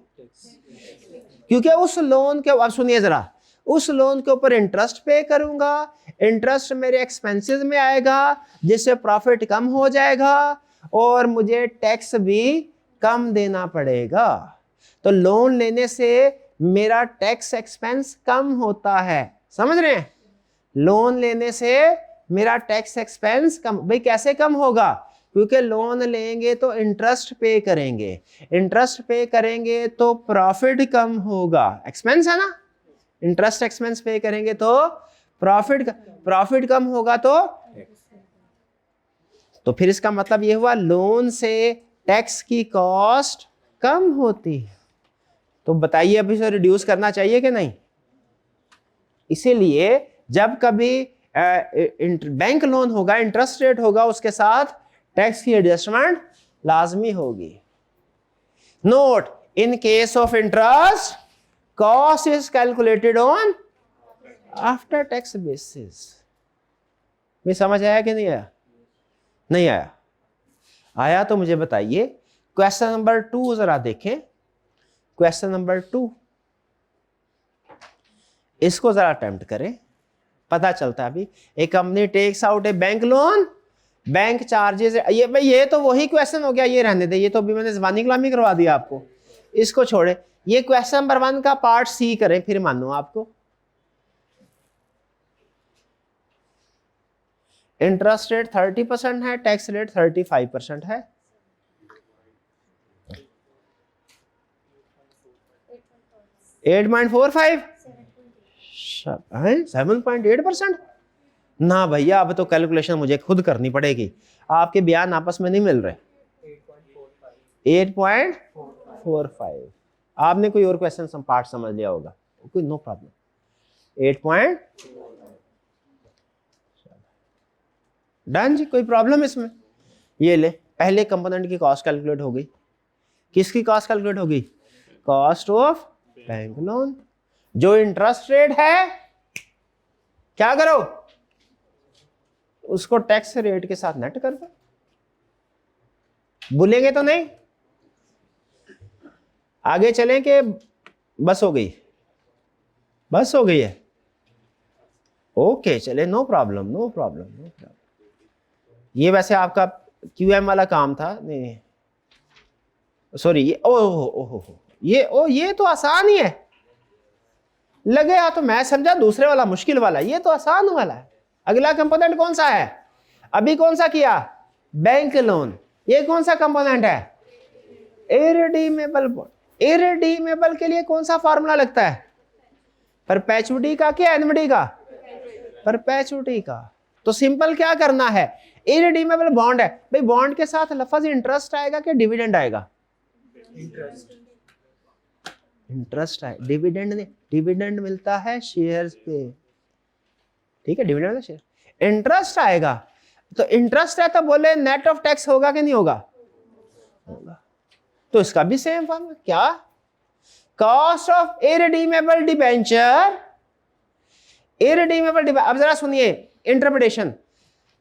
क्योंकि उस लोन के, अब सुनिए जरा, उस लोन के ऊपर इंटरेस्ट पे करूंगा, इंटरेस्ट मेरे एक्सपेंसेस में आएगा, जिससे प्रॉफिट कम हो जाएगा और मुझे टैक्स भी कम देना पड़ेगा। तो लोन लेने से मेरा टैक्स एक्सपेंस कम होता है, समझ रहे हैं? लोन लेने से मेरा टैक्स एक्सपेंस कम। भाई कैसे कम होगा? क्योंकि लोन लेंगे तो इंटरेस्ट पे करेंगे, इंटरेस्ट पे करेंगे तो प्रॉफिट कम होगा। एक्सपेंस है ना, इंटरेस्ट एक्सपेंस पे करेंगे तो प्रॉफिट कम होगा। तो फिर इसका मतलब ये हुआ लोन से टैक्स की कॉस्ट कम होती है। तो बताइए अब इसे रिड्यूस करना चाहिए कि नहीं? इसीलिए जब कभी बैंक लोन होगा, इंटरेस्ट रेट होगा, उसके साथ टैक्स की एडजस्टमेंट लाजमी होगी। Note, in case of interest cost is calculated on after tax basis. में समझ आया कि नहीं आया? नहीं आया? आया तो मुझे बताइए। क्वेश्चन नंबर 2 जरा देखें, क्वेश्चन नंबर 2, इसको जरा अटेम्प्ट करें, पता चलता है। अभी एक कंपनी टेक्स आउट ए बैंक लोन, बैंक चार्जेस, ये भाई ये तो वही क्वेश्चन हो गया, ये रहने दे, ये तो अभी मैंने ज़बानी कलामी करवा दिया आपको, इसको छोड़े। ये क्वेश्चन नंबर 1 का पार्ट सी करें, फिर मानो आपको। इंटरेस्ट रेट 30% है, टैक्स रेट 35% है। 8.45 7.8%। ना भैया, अब तो कैलकुलेशन मुझे खुद करनी पड़ेगी, आपके बयान आपस में नहीं मिल रहे। 8.45। आपने कोई और क्वेश्चन पार्ट समझ लिया होगा, कोई नो प्रॉब्लम। 8 डन जी, कोई प्रॉब्लम इसमें? ये ले, पहले कंपोनेंट की कॉस्ट कैलकुलेट हो गई। किसकी कॉस्ट कैलकुलेट होगी? Cost of bank loan. जो इंटरेस्ट रेट है, क्या करो, उसको टैक्स रेट के साथ नेट कर दो। भूलेंगे तो नहीं? आगे चलें कि बस हो गई? बस हो गई है, ओके चले, no problem no problem no problem. ये वैसे आपका QM वाला काम था, नहीं सॉरी, ये ये तो आसान ही है। लगे या तो मैं समझा दूसरे वाला मुश्किल वाला, ये तो आसान वाला है। अगला कंपोनेंट कौन सा है? अभी कौन सा किया? Bank loan. ये कौन सा कंपोनेंट है? Irredeemable bond. इररिडीमेबल के लिए कौन सा फार्मूला लगता है? परपेचुइटी का क्या एनयुटी का? परपेचुइटी का। तो सिंपल क्या करना है, इररिडीमेबल बॉन्ड है भाई, बॉन्ड के साथ लफ्ज इंटरेस्ट आएगा कि डिविडेंड आएगा? इंटरेस्ट आए, डिविडेंड नहीं, डिविडेंड मिलता है शेयर्स पे, ठीक है, डिविडेंड शेयर। इंटरेस्ट आएगा, तो इंटरेस्ट है तो बोले नेट ऑफ टैक्स होगा कि नहीं होगा? होगा। तो इसका भी सेम फॉर्मूला क्या? Cost of irredeemable debenture. Irredeemable, अब जरा सुनिए इंटरप्रिटेशन।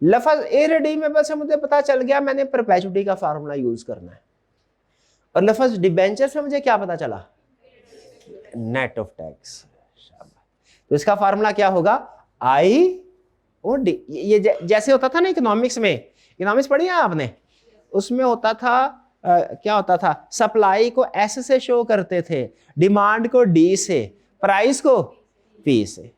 लफ्ज इररिडीमेबल से मुझे पता चल गया मैंने परपेचुइटी का फार्मूला यूज करना है, और लफ्ज डिबेंचर से मुझे क्या पता चला? Net of tax. तो इसका फार्मूला क्या होगा? आई और डी। ये जैसे होता था ना इकोनॉमिक्स में, इकोनॉमिक्स पढ़ी है आपने, उसमें होता था क्या होता था, सप्लाई को एस से शो करते थे, डिमांड को डी से, प्राइस को पी से,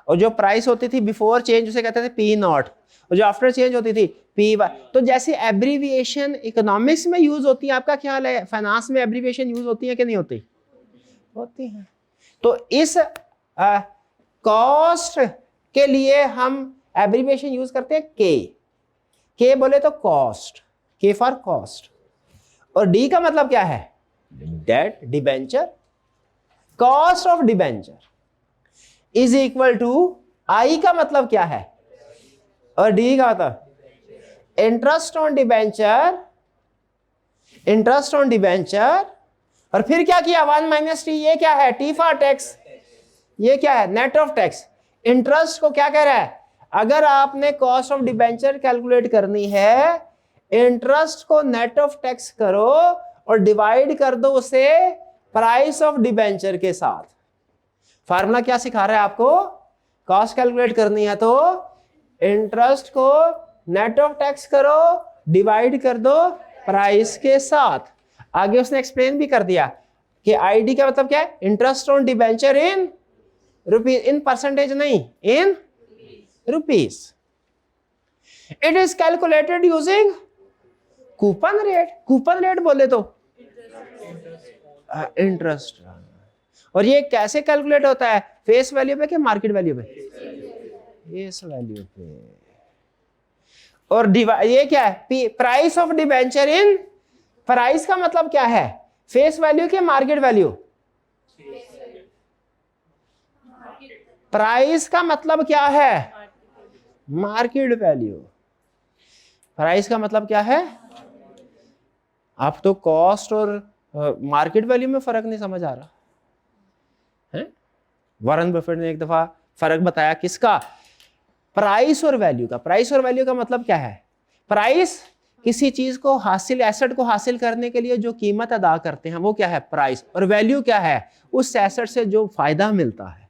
और जो प्राइस होती थी बिफोर चेंज उसे कहते थे पी नॉट, और जो आफ्टर चेंज होती थी पी वाई। तो जैसे एब्रीविएशन इकोनॉमिक्स में यूज होती है, आपका ख्याल है फाइनेंस में एब्रीविएशन यूज होती है कि नहीं होती? होती है। तो इस कॉस्ट के लिए हम एब्रीविएशन यूज करते हैं के बोले तो कॉस्ट, के फॉर कॉस्ट, और डी का मतलब क्या है? Debt, debenture. Cost of debenture is equal to I का मतलब क्या है, और डी का मतलब interest on debenture, interest on debenture, और फिर क्या किया? 1 माइनस टी। ये क्या है? T for tax. ये क्या है? Net of tax. इंटरेस्ट को क्या कह रहा है? अगर आपने कॉस्ट ऑफ डिबेंचर कैलकुलेट करनी है, इंटरेस्ट को नेट ऑफ टैक्स करो और डिवाइड कर दो उसे प्राइस ऑफ डिबेंचर के साथ। फार्मूला क्या सिखा रहा है आपको? कॉस्ट कैलकुलेट करनी है तो इंटरेस्ट को नेट ऑफ टैक्स करो, डिवाइड कर दो प्राइस के साथ। आगे उसने एक्सप्लेन भी कर दिया कि आईडी का मतलब क्या है? Interest on debenture in rupees, in percentage नहीं, in rupees. It is calculated using coupon rate. Coupon rate बोले तो इंटरेस्ट। और ये कैसे कैलकुलेट होता है? फेस वैल्यू पे कि मार्केट वैल्यू पे? फेस वैल्यू पे। और ये क्या है? Price of debenture in, price का मतलब क्या है? फेस वैल्यू के मार्केट वैल्यू? प्राइस का मतलब क्या है? Market value. प्राइस का मतलब क्या है? आप तो कॉस्ट और मार्केट वैल्यू में फर्क नहीं समझ आ रहा है। वॉरेन बफेट ने एक दफा फर्क बताया, किसका? प्राइस और वैल्यू का। प्राइस और वैल्यू का मतलब क्या है? प्राइस किसी चीज को हासिल, एसेट को हासिल करने के लिए जो कीमत अदा करते हैं वो क्या है? प्राइस। और वैल्यू क्या है? उस एसेट से जो फायदा मिलता है।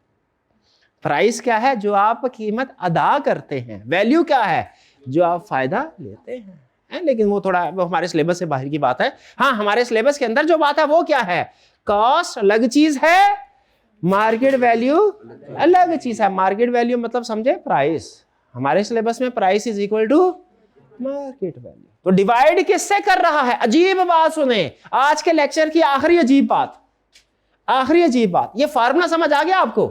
प्राइस क्या है? जो आप कीमत अदा करते हैं। वैल्यू क्या है? जो आप फायदा लेते हैं। लेकिन वो थोड़ा हमारे सिलेबस से बाहर की बात है। हाँ, हमारे सिलेबस के अंदर जो बात है वो क्या है? कॉस्ट अलग चीज है, मार्केट वैल्यू अलग चीज है। मार्केट वैल्यू मतलब समझे प्राइस। हमारे सिलेबस में price is equal to market value. तो डिवाइड किससे कर रहा है? अजीब बात सुने, आज के लेक्चर की आखिरी अजीब बात। आखिरी अजीब बात, ये फार्मूला समझ आ गया आपको,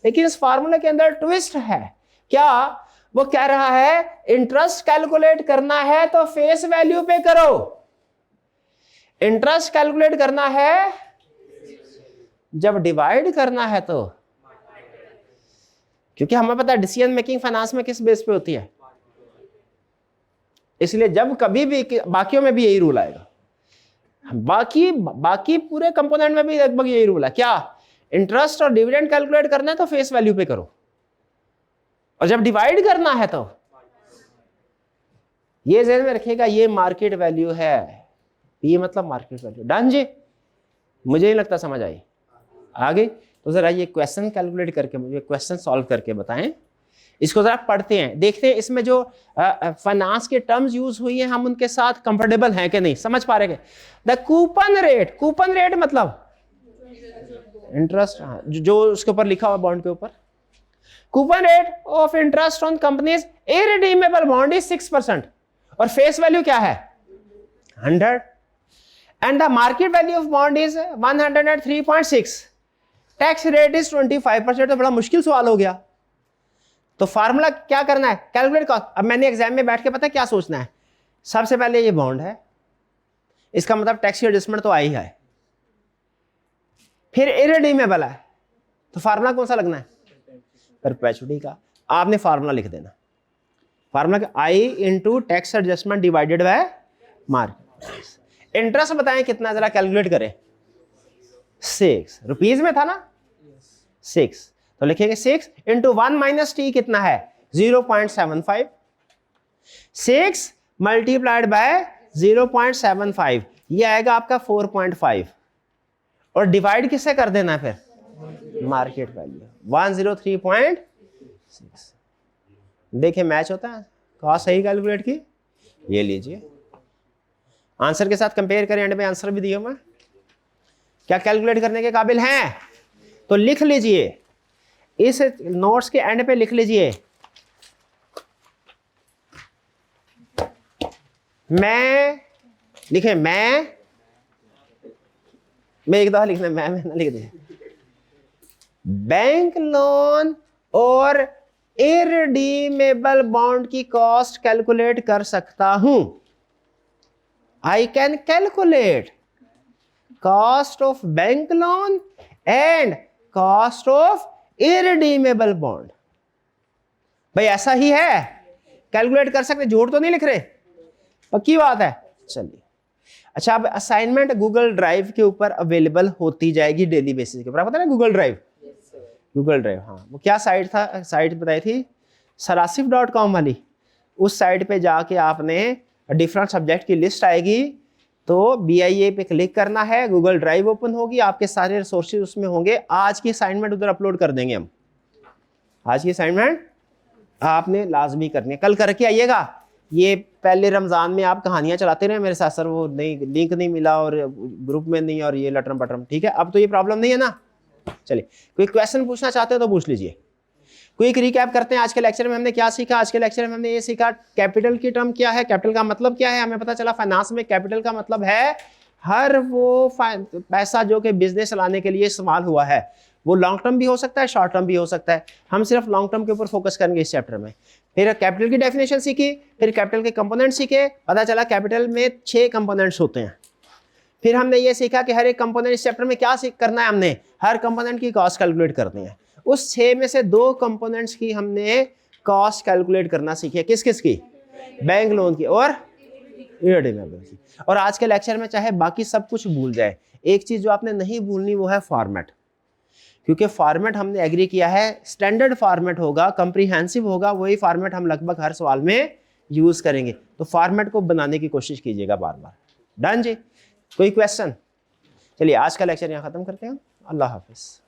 लेकिन इस फार्मूले के अंदर ट्विस्ट है। क्या? वो कह रहा है इंटरेस्ट कैलकुलेट करना है तो फेस वैल्यू पे करो, इंटरेस्ट कैलकुलेट करना है, जब डिवाइड करना है तो, क्योंकि हमें पता है डिसीजन मेकिंग फाइनेंस में किस बेस पे होती है, इसलिए जब कभी भी, बाकियों में भी यही रूल आएगा, बाकी पूरे कंपोनेंट में भी लगभग यही रूल है। क्या? इंटरेस्ट और डिविडेंड कैलकुलेट करना है तो फेस वैल्यू पे करो, और जब डिवाइड करना है तो ये ध्यान में रखिएगा, ये मार्केट वैल्यू है, ये मतलब मार्केट वैल्यू। डन जी, मुझे नहीं लगता समझ आई। आगे तो जरा ये क्वेश्चन कैलकुलेट करके मुझे क्वेश्चन सॉल्व करके बताएं, इसको जरा पढ़ते हैं, देखते हैं इसमें जो फाइनेंस के टर्म्स यूज हुई हैं हम उनके साथ कंफर्टेबल हैं कि नहीं, समझ पा रहे हैं? The coupon rate, coupon rate मतलब इंटरेस्ट, जो उसके ऊपर लिखा हुआ बॉन्ड के ऊपर, coupon rate of interest on companies irredeemable bond is 6% और फेस वैल्यू क्या है 100 and the market value of bond is 103.6, tax rate is 25%। तो बड़ा मुश्किल सवाल हो गया। तो फार्मूला क्या करना है? Calculate cost. अब मैंने एग्जाम में बैठ के पता क्या सोचना है, सबसे पहले ये बॉन्ड है, इसका मतलब टैक्स एडजस्टमेंट तो आई है, फिर इरिडीमेबल है, तो फार्मूला कौन सा लगना है? परपेचुटी का। आपने फार्मूला लिख देना, formula I into tax adjustment divided by market. Interest बताएं कितना, जरा कैलकुलेट करें। 6 रुपीज में था ना, 6, तो लिखेंगे 6 इंटू 1 माइनस टी कितना है 0.75, 6 मल्टीप्लाइड बाय 0.75, ये आएगा आपका 4.5, और डिवाइड किससे कर देना है फिर? Market value 103.6। देखिए मैच होता है, कहा सही कैलकुलेट की। ये लीजिए आंसर के साथ कंपेयर करें, एंड में आंसर भी दिया हुआ, क्या कैलकुलेट करने के काबिल हैं? तो लिख लीजिए, इस नोट्स के एंड पे लिख लीजिए, मैं लिखे, मैं एक दफा लिखना, मैं ना लिख दे, बैंक लोन और इरिडीमेबल बॉन्ड की कॉस्ट कैलकुलेट कर सकता हूं। I can calculate cost of bank loan and cost of irredeemable bond. भाई ऐसा ही है, कैलकुलेट कर सकते, झूठ तो नहीं लिख रहे, पक्की बात है। चलिए अच्छा, अब असाइनमेंट गूगल ड्राइव के ऊपर अवेलेबल होती जाएगी डेली बेसिस के ऊपर, पता है ना गूगल ड्राइव, गूगल ड्राइव, हाँ वो क्या साइट था, साइट बताई थी sarasif.com वाली, उस साइट पे जाके आपने डिफरेंट सब्जेक्ट की लिस्ट आएगी, तो BIA पे क्लिक करना है, गूगल ड्राइव ओपन होगी, आपके सारे रिसोर्सेज उसमें होंगे। आज की असाइनमेंट उधर अपलोड कर देंगे हम, आज की असाइनमेंट आपने लाजमी करनी है, कल करके आइएगा। ये पहले रमजान में आप कहानियां चलाते रहे मेरे साथ, सर वो नहीं लिंक नहीं मिला और ग्रुप में नहीं और ये लटरम पटरम, ठीक है अब तो ये प्रॉब्लम नहीं है ना। चलिए कोई क्वेश्चन पूछना चाहते हो तो पूछ लीजिए। क्विक रिकैप करते हैं, आज के लेक्चर में हमने क्या सीखा। आज के लेक्चर में हमने ये सीखा कैपिटल की टर्म क्या है, कैपिटल का मतलब क्या है। हमें पता चला फाइनेंस में कैपिटल का मतलब है हर वो पैसा जो कि बिजनेस चलाने के लिए इस्तेमाल हुआ है, वो लॉन्ग टर्म भी हो सकता है, शॉर्ट टर्म भी हो सकता है। हम सिर्फ लॉन्ग टर्म के ऊपर फोकस करेंगे इस चैप्टर में। फिर कैपिटल की डेफिनेशन सीखी, फिर कैपिटल के कंपोनेंट सीखे, पता चला कैपिटल में 6 कंपोनेंट्स होते हैं। फिर हमने ये सीखा कि हर एक कंपोनेंट इस चैप्टर में क्या करना है, हमने हर कंपोनेंट की कॉस्ट कैलकुलेट करनी है। उस 6 में से 2 कंपोनेंट्स की हमने कॉस्ट कैलकुलेट करना सीखी, किस किस की? बैंक लोन की और इरिडीमेबल की। और आज के लेक्चर में चाहे बाकी सब कुछ भूल जाए, एक चीज जो आपने नहीं भूलनी वो है फॉर्मेट, क्योंकि फॉर्मेट हमने एग्री किया है स्टैंडर्ड फॉर्मेट होगा, कंप्रीहेंसिव होगा, वही फॉर्मेट हम लगभग हर सवाल में यूज करेंगे। तो फॉर्मेट को बनाने की कोशिश कीजिएगा बार बार। डन जी, कोई क्वेश्चन? चलिए आज का लेक्चर यहाँ खत्म करते हैं, अल्लाह हाफिज।